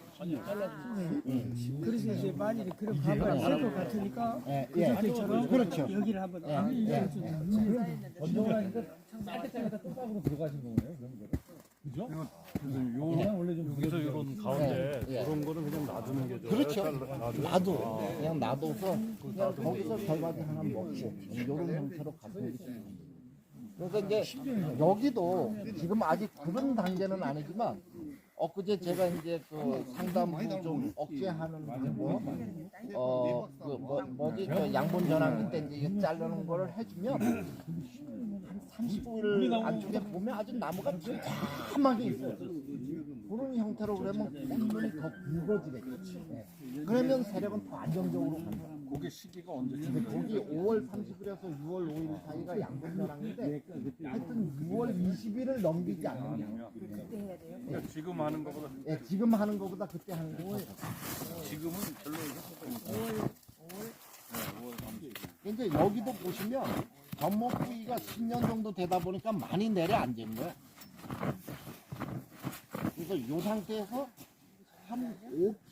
그래서 이제 만일에 그런 반발이 있을 것 같으니까 예, 그 상태처럼 그렇죠. 여기를 한번 예. 전정하니까 쌀때때마다 똑딱으로 들어가신 거예요? 그런 거를? 그죠? 그래서 요거는 원래 좀 여기서 이런 가운데 예. 그런 거는 그냥 놔두는 게 좋아요. 그렇죠. 놔둬. 그냥 놔둬서 그냥 거기서 결과지 하나 먹고 이런 형태로 가져오기 때문에. 그래서 이제 여기도 지금 아직 그런 단계는 아니지만 엊그제 제가 이제 그 상담부 좀 억제하는 뭐지 저 양분 전환기 때 이제 이거 자르는 거를 해주면 한 35일 안쪽에 보면 아주 나무가 촘촘하게 있어요. 그런 형태로 그러면 꽃눈이 더 굵어지겠죠. 네. 그러면 세력은 더 안정적으로 간다. 그게 시기가 언제? 거기 5월 30일에서 6월 5일 사이가 양분 전환인데 하여튼 6월 20일을 넘기지 않으면 그러니까 지금 하는 거보다 예, 지금 하는 것보다 그때 하는 거 지금은 별로 효과가 이제 여기도 보시면 젖목 부위가 10년 정도 되다 보니까 많이 내려앉은 거야. 그래서 이 상태에서 한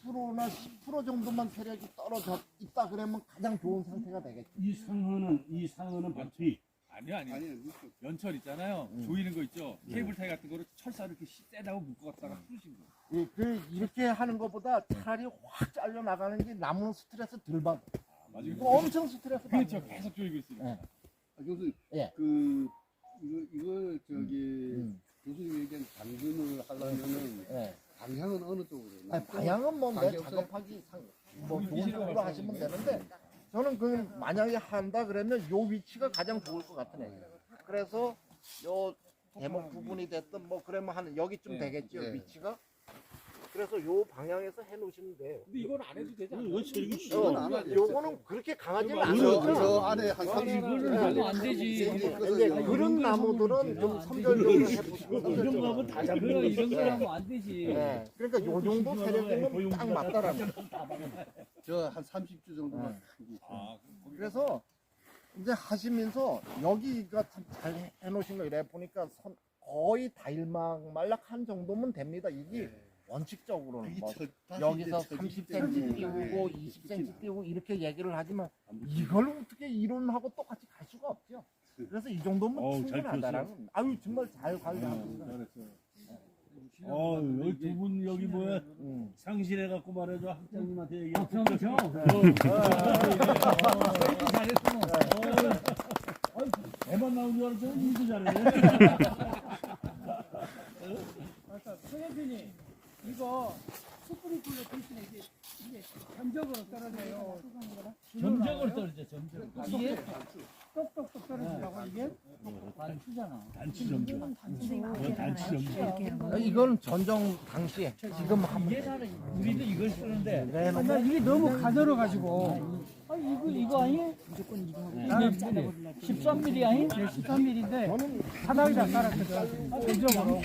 5%나 10% 정도만 세력이 떨어져 있다 그러면 가장 좋은 상태가 되겠죠. 이 상어는 밭이 아니 연철 있잖아요. 조이는 거 있죠. 케이블 타이 같은 거를 철사를 이렇게 세다고 묶어갖다가 푸신 거. 예, 이렇게 하는 것보다 차라리 확 잘려 나가는 게 나무는 스트레스 덜 받아. 맞아요. 이거 엄청 스트레스 받아. 그렇죠. 계속 조이고 있으니까. 예. 교수님, 예. 이걸 교수님 얘기한 당근을 하려면은 예. 방향은 어느 쪽으로? 아니, 방향은 뭐 내 방향 작업하기 뭐 좋은 쪽으로 하시면 되는데 저는 그 만약에 한다 그러면 요 위치가 가장 좋을 것 같으네. 그래서 요 대목 부분이 됐든 뭐 그러면 한 여기쯤 되겠죠 위치가. 그래서 요 방향에서 해놓으시면 돼요. 근데 이건 안 해도 되지 않아요? 요거는 그렇게 강하지는 저 않아요. 안에 한 30. 이거는 하면 안 되지. 이제 그런 나무들은 좀 선별적으로 해보시고. 이런 거 하면 다 잡는 거 이런 거 하면 안 되지. 네. 그러니까 요 정도 세력이면 딱 맞다라는 거예요. 저 한 30주 정도만. 그래서 이제 하시면서 여기가 참 잘 해놓으신 거 이래 보니까 거의 다일막말락한 정도면 됩니다. 이게 원칙적으로는 뭐 여기서 30cm 띄우고 20cm 띄우고 이렇게 얘기를 하지만 이걸 어떻게 이론하고 똑같이 갈 수가 없죠. 그래서 이 정도면 충분하다라는. 아유 정말 잘 관리하고 여기 두 분 여기 뭐야 상실해 갖고 말해줘 학장님한테 얘기. 그렇죠. 애만 나온 줄 알았더니 일도 잘해. 맞다. 선생님이 이거 스프링클러 대신에 이게 점적으로 떨어져요. 점적으로 떨어져. 점적. 이게 똑똑똑 떨어지려고 이게 단추잖아. 단치 점점. 선생님 어깨를 단치 하나 점점. 이렇게 하는 거. 이건 전정 당시에 지금 하면 이게 나는 우리도 이걸 쓰는데. 아마 이게 너무 가늘어가지고 이거 아니? 무조건 이거 하고 나는 잘라버리려고. 13mm 아니? 13mm인데 바닥에다 깔았거든. 전적으로.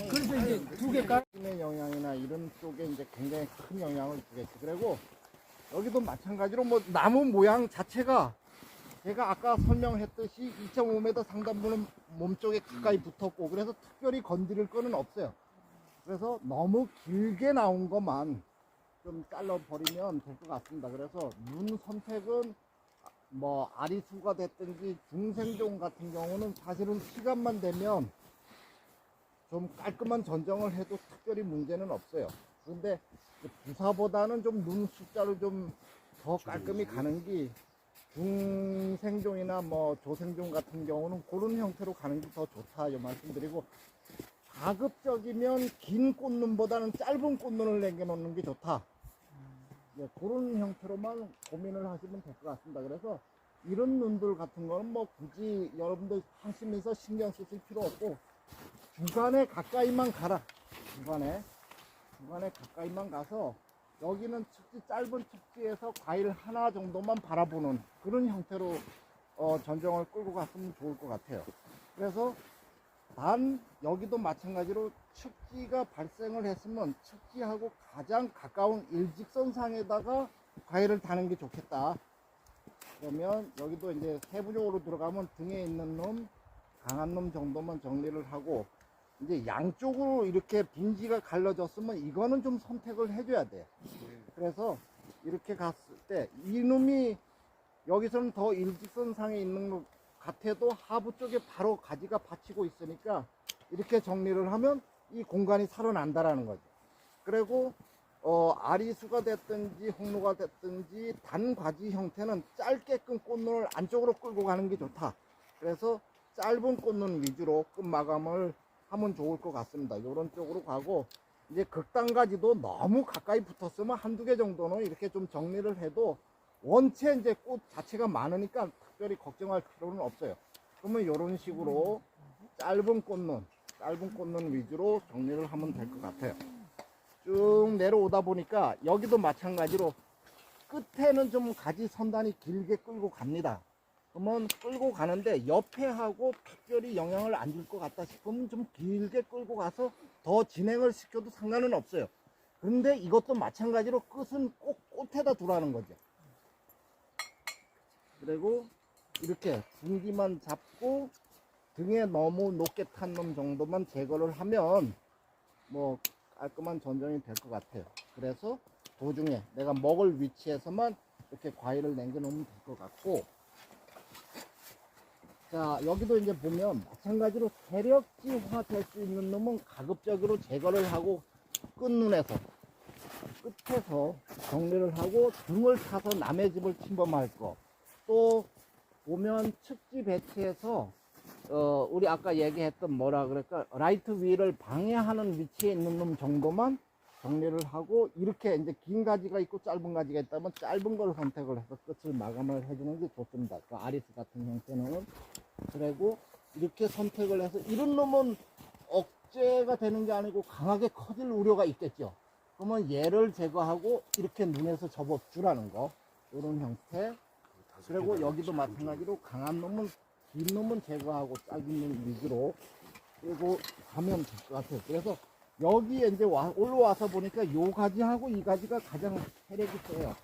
그래서 이제 두 개 깔. 힘의 영향이나 이런 쪽에 이제 굉장히 큰 영향을 주겠지. 그리고 여기도 마찬가지로 뭐 나무 모양 자체가 제가 아까 설명했듯이 2.5m 상단부는 몸쪽에 가까이 붙었고 그래서 특별히 건드릴 거는 없어요. 그래서 너무 길게 나온 것만 좀 잘라버리면 될 것 같습니다. 그래서 눈 선택은 뭐 아리수가 됐든지 중생종 같은 경우는 사실은 시간만 되면 좀 깔끔한 전정을 해도 특별히 문제는 없어요. 그런데 부사보다는 좀 눈 숫자를 좀 더 깔끔히 가는 게 중생종이나 뭐 조생종 같은 경우는 그런 형태로 가는 게 더 좋다 이 말씀드리고, 가급적이면 긴 꽃눈보다는 짧은 꽃눈을 남겨놓는 게 좋다. 예, 그런 형태로만 고민을 하시면 될 것 같습니다. 그래서 이런 눈들 같은 거는 뭐 굳이 여러분들 하시면서 신경 쓰실 필요 없고 중간에 가까이만 가라. 중간에 가까이만 가서 여기는 측지, 짧은 측지에서 과일 하나 정도만 바라보는 그런 형태로 전정을 끌고 갔으면 좋을 것 같아요. 그래서 단 여기도 마찬가지로 측지가 발생을 했으면 측지하고 가장 가까운 일직선상에다가 과일을 다는 게 좋겠다. 그러면 여기도 이제 세부적으로 들어가면 등에 있는 놈, 강한 놈 정도만 정리를 하고, 이제 양쪽으로 이렇게 빈지가 갈라졌으면 이거는 좀 선택을 해줘야 돼. 그래서 이렇게 갔을 때 이놈이 여기서는 더 일직선상에 있는 것 같아도 하부 쪽에 바로 가지가 받치고 있으니까 이렇게 정리를 하면 이 공간이 살아난다라는 거죠. 그리고 아리수가 됐든지 홍로가 됐든지 단과지 형태는 짧게 끈 꽃눈을 안쪽으로 끌고 가는 게 좋다. 그래서 짧은 꽃눈 위주로 끝 마감을 하면 좋을 것 같습니다. 이런 쪽으로 가고, 이제 극단가지도 너무 가까이 붙었으면 한두 개 정도는 이렇게 좀 정리를 해도 원체 이제 꽃 자체가 많으니까 특별히 걱정할 필요는 없어요. 그러면 이런 식으로 짧은 꽃눈 위주로 정리를 하면 될 것 같아요. 쭉 내려오다 보니까 여기도 마찬가지로 끝에는 좀 가지 선단이 길게 끌고 갑니다. 그러면 끌고 가는데 옆에 하고 특별히 영향을 안 줄 것 같다 싶으면 좀 길게 끌고 가서 더 진행을 시켜도 상관은 없어요. 그런데 이것도 마찬가지로 끝은 꼭 꽃에다 두라는 거죠. 그리고 이렇게 분기만 잡고 등에 너무 높게 탄 놈 정도만 제거를 하면 뭐 깔끔한 전정이 될 것 같아요. 그래서 도중에 내가 먹을 위치에서만 이렇게 과일을 남겨놓으면 될 것 같고, 자 여기도 이제 보면 마찬가지로 세력지화 될 수 있는 놈은 가급적으로 제거를 하고 끝눈에서 끝에서 정리를 하고 등을 타서 남의 집을 침범할 거, 또 보면 측지 배치에서 우리 아까 얘기했던 뭐라 그럴까 라이트 휠을 방해하는 위치에 있는 놈 정도만 정리를 하고 이렇게 이제 긴 가지가 있고 짧은 가지가 있다면 짧은 걸 선택을 해서 끝을 마감을 해주는 게 좋습니다. 그 아리스 같은 형태는. 그리고 이렇게 선택을 해서 이런 놈은 억제가 되는 게 아니고 강하게 커질 우려가 있겠죠. 그러면 얘를 제거하고 이렇게 눈에서 접어주라는 거. 이런 형태. 그리고 여기도 마찬가지로 강한 놈은 긴 놈은 제거하고 짧은 놈 위주로 그리고 가면 될 것 같아요. 그래서 여기에 이제 올라와서 보니까 요 가지하고 이 가지가 가장 세력이 세요.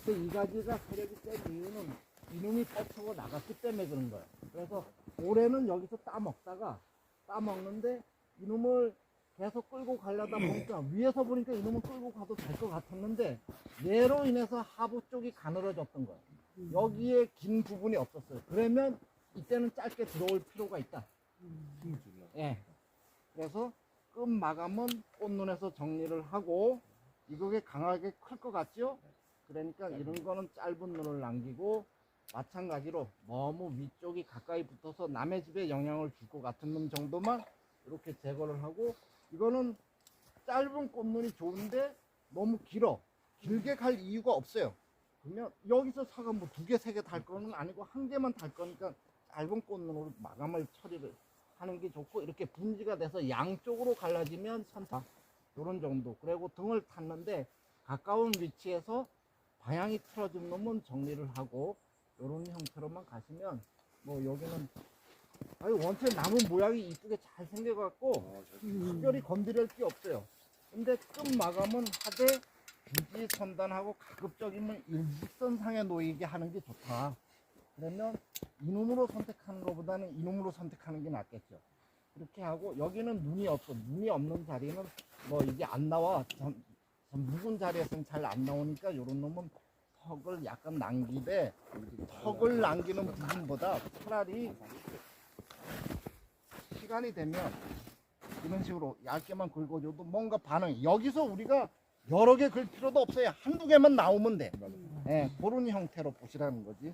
근데 이 가지가 세력이 센 이유는 이놈이 뻗쳐고 나갔기 때문에 그런 거예요. 그래서 올해는 여기서 따먹다가 따먹는데 이놈을 계속 끌고 가려다 보니까 위에서 보니까 이놈은 끌고 가도 될 것 같았는데 얘로 인해서 하부 쪽이 가늘어졌던 거예요. 여기에 긴 부분이 없었어요. 그러면 이때는 짧게 들어올 필요가 있다. 예. 그래서 끝 마감은 꽃눈에서 정리를 하고 이거게 강하게 클 것 같죠? 그러니까 이런 거는 짧은 눈을 남기고 마찬가지로 너무 위쪽이 가까이 붙어서 남의 집에 영향을 줄 것 같은 놈 정도만 이렇게 제거를 하고 이거는 짧은 꽃눈이 좋은데 너무 길게 갈 이유가 없어요. 그러면 여기서 사과 뭐 2개, 3개 달 거는 아니고 1개만 달 거니까 짧은 꽃눈으로 마감을 처리를 하는 게 좋고 이렇게 분지가 돼서 양쪽으로 갈라지면 선타 요런 정도. 그리고 등을 탔는데 가까운 위치에서 방향이 틀어진 놈은 정리를 하고 요런 형태로만 가시면 뭐 여기는 원체 나무 모양이 이쁘게 잘 생겨갖고 특별히 건드릴 게 없어요. 근데 끝 마감은 하되 주지 선단하고 가급적이면 일직선상에 놓이게 하는 게 좋다. 그러면 이놈으로 선택하는 것보다는 이놈으로 선택하는 게 낫겠죠. 그렇게 하고 여기는 눈이 없어. 눈이 없는 자리는 뭐 이게 안 나와. 묵은 자리에서는 잘 안 나오니까 이런 놈은 턱을 약간 남기되 턱을 남기는 부분보다 차라리 시간이 되면 이런 식으로 얇게만 긁어줘도 뭔가 반응이 여기서 우리가 여러 개 긁을 필요도 없어요. 한두 개만 나오면 돼. 예, 그런 형태로 보시라는 거지.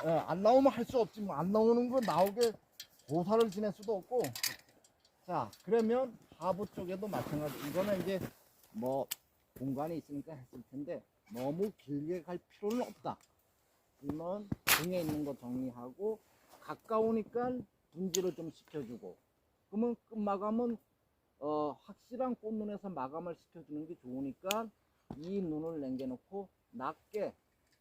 예, 안 나오면 할 수 없지 뭐. 안 나오는 거 나오게 고사를 지낼 수도 없고. 자, 그러면 하부 쪽에도 마찬가지. 이거는 이제 뭐 공간이 있으니까 했을 텐데 너무 길게 갈 필요는 없다. 이건 등에 있는 거 정리하고 가까우니까 분지를 좀 시켜주고. 그러면 끝 마감은 확실한 꽃눈에서 마감을 시켜주는 게 좋으니까 이 눈을 남겨놓고 낮게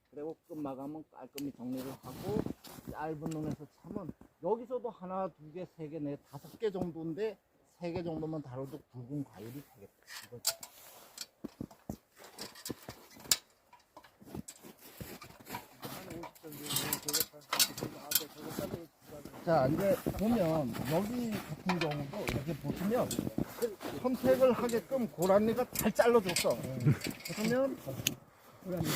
그리고 끝 마감은 깔끔히 정리를 하고 짧은 눈에서 참은 여기서도 하나, 2개, 3개, 4개, 5개 정도인데 3개 정도만 다뤄도 굵은 과일이 되겠다. 이거지. 자, 이제 보면 여기 같은 경우도 이렇게 보시면 선택을 하게끔 고라니가 잘 잘라줬어. 그러면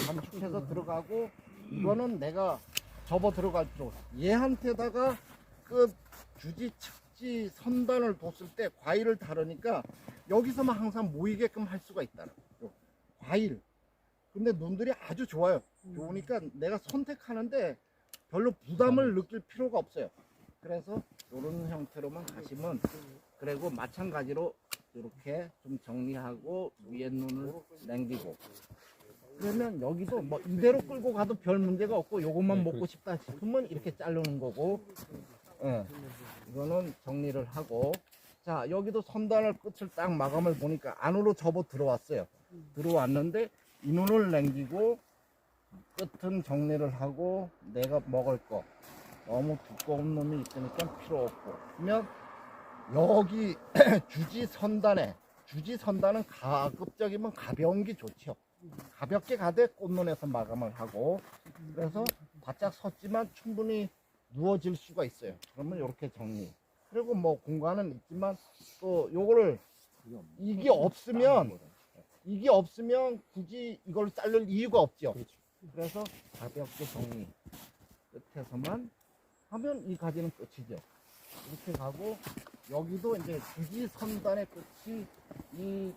감축해서 들어가고 이거는 내가 접어 들어갈 쪽 얘한테다가 그 주지 측지 선단을 뒀을 때 과일을 다루니까 여기서만 항상 모이게끔 할 수가 있다는 거죠. 과일. 근데 눈들이 아주 좋아요. 좋으니까 내가 선택하는데 별로 부담을 느낄 필요가 없어요. 그래서 이런 형태로만 가시면 그리고 마찬가지로 이렇게 좀 정리하고 위에 눈을 남기고 그러면 여기도 뭐 이대로 끌고 가도 별 문제가 없고 요것만 먹고 싶다 싶으면 이렇게 자르는 거고 이거는 정리를 하고 자 여기도 선단을 끝을 딱 마감을 보니까 안으로 접어 들어왔어요. 들어왔는데 이 눈을 남기고 끝은 정리를 하고 내가 먹을 거 너무 두꺼운 놈이 있으니까 필요 없고 그러면 여기 주지 선단은 가급적이면 가벼운 게 좋죠. 가볍게 가되 꽃눈에서 마감을 하고 그래서 바짝 섰지만 충분히 누워질 수가 있어요. 그러면 이렇게 정리. 그리고 뭐 공간은 있지만 또 요거를 이게 없으면 굳이 이걸 자를 이유가 없죠. 그래서 가볍게 정리. 끝에서만 하면 이 가지는 끝이죠. 이렇게 가고 여기도 이제 주지 선단의 끝이 이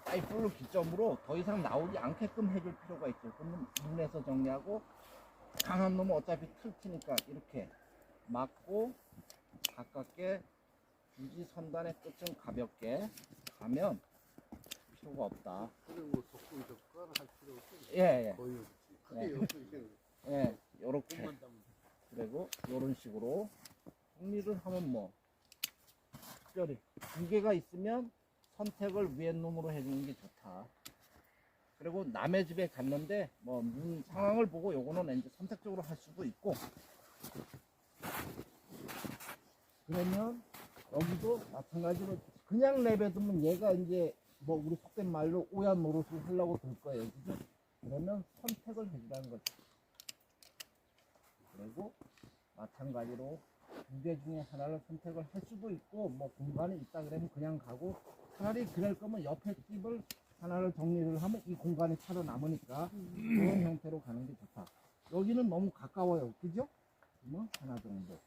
파이프를 기점으로 더 이상 나오지 않게끔 해줄 필요가 있죠. 그러면 눈에서 정리하고 강한 놈은 어차피 틀치니까 이렇게 막고 가깝게 굳이 선단의 끝은 가볍게 가면 필요가 없다. 그리고 속도 접근할 필요 없고 예, 거의 없지. 네. 크게 없으니까 예, 요렇게. 그리고 요런 식으로 정리를 하면 뭐 특별히 두 개가 있으면 선택을 위에 놈으로 해주는 게 좋다. 그리고 남의 집에 갔는데 뭐 상황을 보고 요거는 이제 선택적으로 할 수도 있고, 그러면 여기도 마찬가지로 그냥 내버두면 얘가 이제 뭐 우리 속된 말로 오얏 노릇을 하려고 들 거예요. 그죠? 그러면 선택을 해주라는 거죠. 그리고 마찬가지로 두 개 중에 하나를 선택을 할 수도 있고, 뭐 공간이 있다 그러면 그냥 가고, 차라리 그럴 거면 옆에 집을 하나를 정리를 하면 이 공간이 살아남으니까 그런 형태로 가는 게 좋다. 여기는 너무 가까워요. 그죠? 뭐 하나 정도.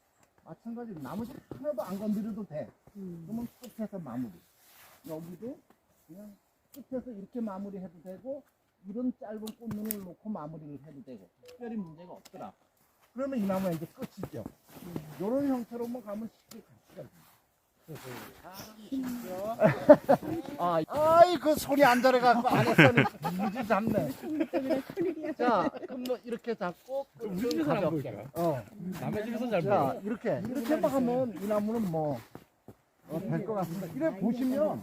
마찬가지로 나머지 하나도 안 건드려도 돼. 그러면 끝에서 마무리. 여기도 그냥 끝에서 이렇게 마무리해도 되고, 이런 짧은 꽃눈을 놓고 마무리를 해도 되고, 특별히 문제가 없더라. 그러면 이 나무는 이제 끝이죠. 이런 형태로만 가면 쉽게 갈 수가 있어요. 아이 그 소리 안 잘해갖고 안 했더니 무지 잡네. 자, 그럼 뭐 이렇게 잡고 끝은 가볍게. 남의 집에서 잘 자, 이렇게만 하면 이 나무는 뭐 될 것 같습니다. 이래 보시면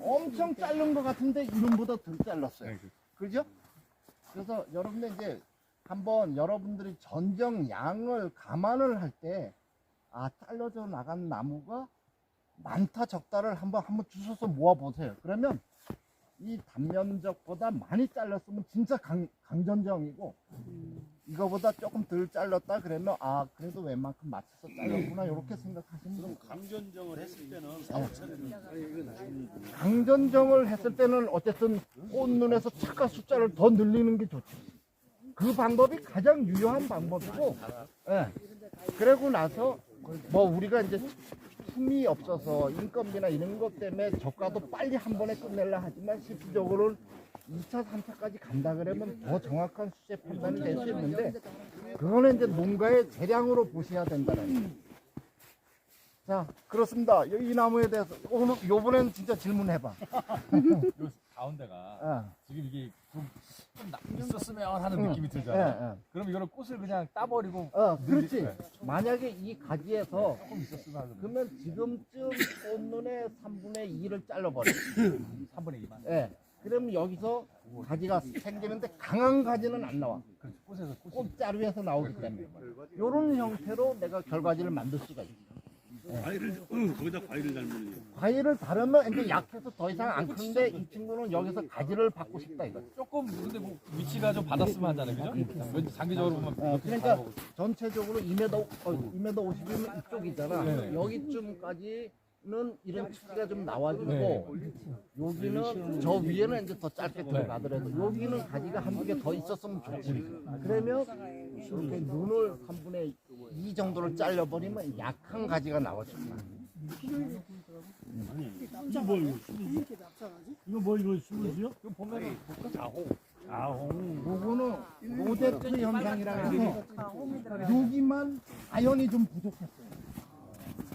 엄청 자른 것 같은데 이름보다 덜 잘랐어요. 그죠? 그래서 여러분들 이제 한번 여러분들이 전정 양을 감안을 할 때, 아, 잘라져 나간 나무가 많다 적다를 한번 주워서 모아보세요. 그러면 이 단면적보다 많이 잘랐으면 진짜 강전정이고, 이거보다 조금 덜 잘랐다 그러면 아, 그래도 웬만큼 맞춰서 잘랐구나, 이렇게 생각하시면 돼요. 강전정을 했을 때는 사업체는 강전정을 했을 때는 어쨌든 꽃눈에서 착각 숫자를 더 늘리는 게 좋죠. 그 방법이 가장 유효한 방법이고, 예. 그러고 나서 뭐 우리가 이제 품이 없어서 인건비나 이런 것 때문에 저가도 빨리 한 번에 끝내려 하지만 실질적으로는 2차, 3차까지 간다 그러면 더 정확한 수제 판단이 될 수 있는데, 그거는 이제 농가의 재량으로 보셔야 된다는 거예요. 자, 그렇습니다. 이 나무에 대해서 오늘 요번엔 진짜 질문해봐. 요 가운데가 예. 지금 이게 좀 있었으면 하는 느낌이 들잖아요. 예, 예. 그럼 이거는 꽃을 그냥 따버리고 그렇지. 네. 만약에 이 가지에서 조금 있었으면 하는 그러면 지금쯤 꽃눈의 3분의 2를 잘라버려. 3분의 2만. 예. 그럼 여기서 가지가 생기는데 강한 가지는 안 나와. 그렇죠. 꽃에서 꽃이. 꽃자루에서 나오기 때문에. 이런 형태로 내가 결과지를 만들 수가 있어. 거기다 과일을 달면 과일을 다르면 이제 약해서 더 이상 안 크는데 이 친구는 여기서 가지를 받고 싶다 이거. 조금 근데 뭐 위치가 좀 받았으면 하잖아요, 그죠? 왠지 장기적으로 보면 그러니까 전체적으로 2m 50이면 이쪽이잖아. 네. 여기쯤까지는 이런 축기가 좀 나와주고, 네. 여기는 저 위에는 이제 더 짧게 들어가더라도 여기는 가지가 한두 개 더 있었으면 좋지. 그러면 이렇게 눈을 3분의 2 정도를 잘려버리면 약한 가지가 나와줍니다. 이거 뭐 이거 수분수요? 이거 보면은 요거는 로제트 현상이라고 해서 여기만 아연이 좀 부족했어요.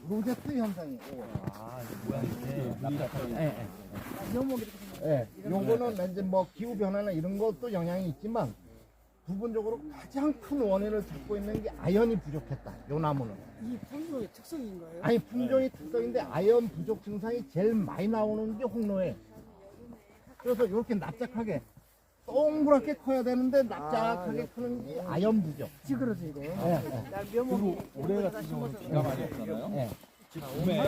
로제트 현상이에요. 요거는 이제 뭐 기후 변화나 이런 것도 영향이 있지만 부분적으로 가장 큰 원인을 잡고 있는 게 아연이 부족했다. 요 나무는. 이 품종의 특성인가요? 아니 품종이 특성인데 아연 부족 증상이 제일 많이 나오는 게 홍로예요. 그래서 이렇게 납작하게 동그랗게 커야 되는데 납작하게 크는 게 아연 부족. 찌그러져야 돼요. 그리고 올해 같은 경우는 비가 많이 없잖아요. 봄에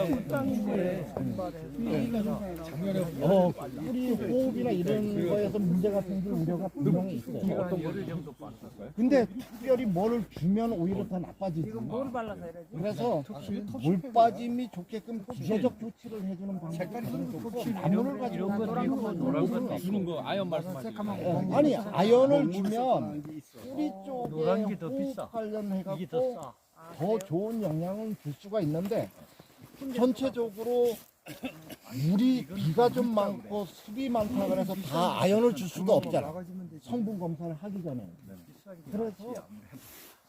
뿌리 호흡이나 이런 거에서 문제가 생길 우려가 분명히 있어요. 어떤 열흘 정도 빠졌어요? 근데 특별히 뭐를 주면 오히려 더 나빠지지. 뭘 발라서 해야지? 그래서 물 빠짐이 좋게끔 구조적 조치를 해주는 방법이 좋고, 나무를 가지고 노란 거 주는 거 아연 말씀하시는 아니 아연을 주면 뿌리 쪽에 노란 게더 비싸. 호흡 관련해갖고 이게 더 싸. 더 좋은 영향을 줄 수가 있는데, 전체적으로 물이 비가 좀 많고 습이 많다 그래서 다 아연을 줄 수가 없잖아. 성분 검사를 하기 전에. 비싸게 그래서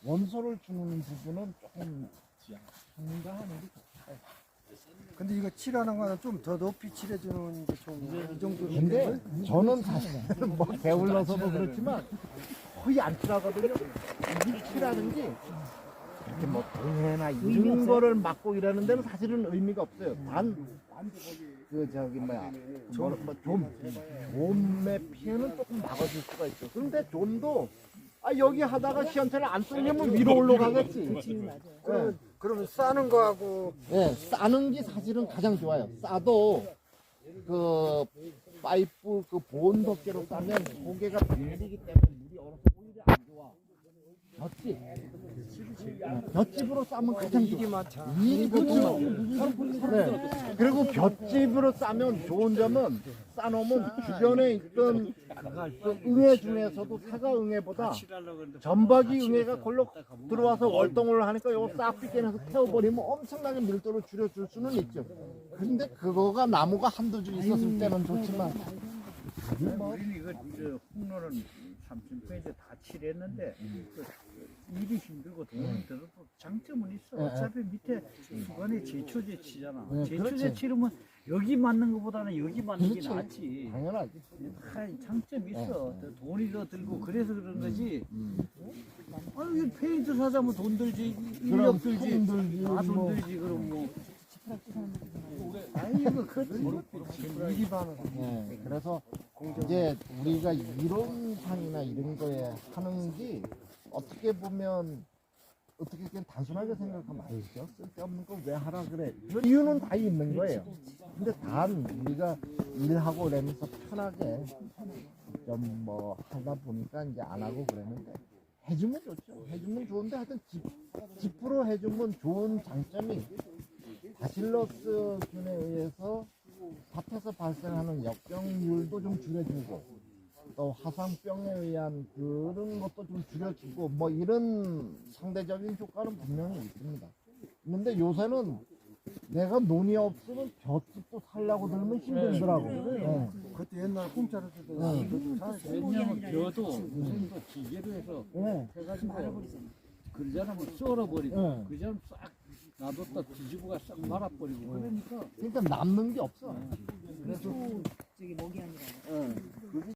원소를 주는 부분은 조금 상가하는 게 근데 이거 칠하는 거는 좀 더 높이 칠해주는 게 좀 이 정도. 근데 저는 사실 뭐 배울러서도 그렇지만 거의 안 칠하거든요. 이 칠하는 게 이렇게 뭐 동해나 이런 거를 막고 이러는 데는 사실은 의미가 없어요. 그 저기 좀의 피해는 조금 막아줄 수가 있어. 그런데 좀도 여기 하다가 시원찮을 안 쓰려면 위로 올라가겠지. 그러면 싸는 거하고 네, 싸는 게 사실은 가장 좋아요. 싸도 그 파이프 그 보온 덮개로 싸면 고개가 비밀이기 때문에 물이 얼어서 오히려 안 좋아. 볏집으로 싸면 가장 일이 좋아. 많다. 일이 그렇죠. 네. 그리고 볏집으로 싸면 좋은 점은 싸놓으면 주변에 있던 그 응애 중에서도 사과 응애보다 전박이 응애가 걸로 들어와서 월동을 하니까 이거 싹 빗겨내서 태워버리면 엄청나게 밀도를 줄여줄 수는 있죠. 근데 그거가 나무가 한두 줄 있었을 때는 좋지만 우리는 이거 저 홍로는 3,000평에서 다 칠했는데 그 일이 힘들고 돈이 들어도 장점은 있어. 어차피 밑에 수관에 제초제 치잖아. 제초제 그렇지. 치르면 여기 맞는 것보다는 여기 맞는 게 그렇지. 낫지. 당연하지. 장점이 있어. 돈이 더 들고 그래서 그런 거지. 아니 페인트 사자면 돈 들지, 인력 들지, 다 돈 들지. 그럼 뭐. 아니 이거 일이 많아. 네, 그래서 이제 우리가 이론상이나 이런 거에 하는 게 어떻게 보면 어떻게 그냥 단순하게 생각하면 아니죠. 쓸데없는 거 왜 하라 그래. 이런 이유는 다 있는 거예요. 근데 단 우리가 일하고 이러면서 편하게 좀 뭐 하다 보니까 이제 안 하고 그랬는데 해주면 좋죠. 해주면 좋은데 하여튼 10% 해주면 좋은 장점이 바실러스균에 의해서 밭에서 발생하는 역병률도 좀 줄여주고 또 화상병에 의한 그런 것도 좀 줄여주고 뭐 이런 상대적인 효과는 분명히 있습니다. 근데 요새는 내가 논이 없으면 볏집도 살려고 들면 힘들더라고. 네. 그것도 옛날 공짜로 주던 왜냐면 벼도 무슨 거 기계로 해서 네. 해가지고 그러잖아 뭐 썰어버리고 네. 그러잖아 싹 놔뒀다 뒤집어가 싹 말아버리고 그러니까 그러니까 남는 게 없어. 저기 목이 아니라.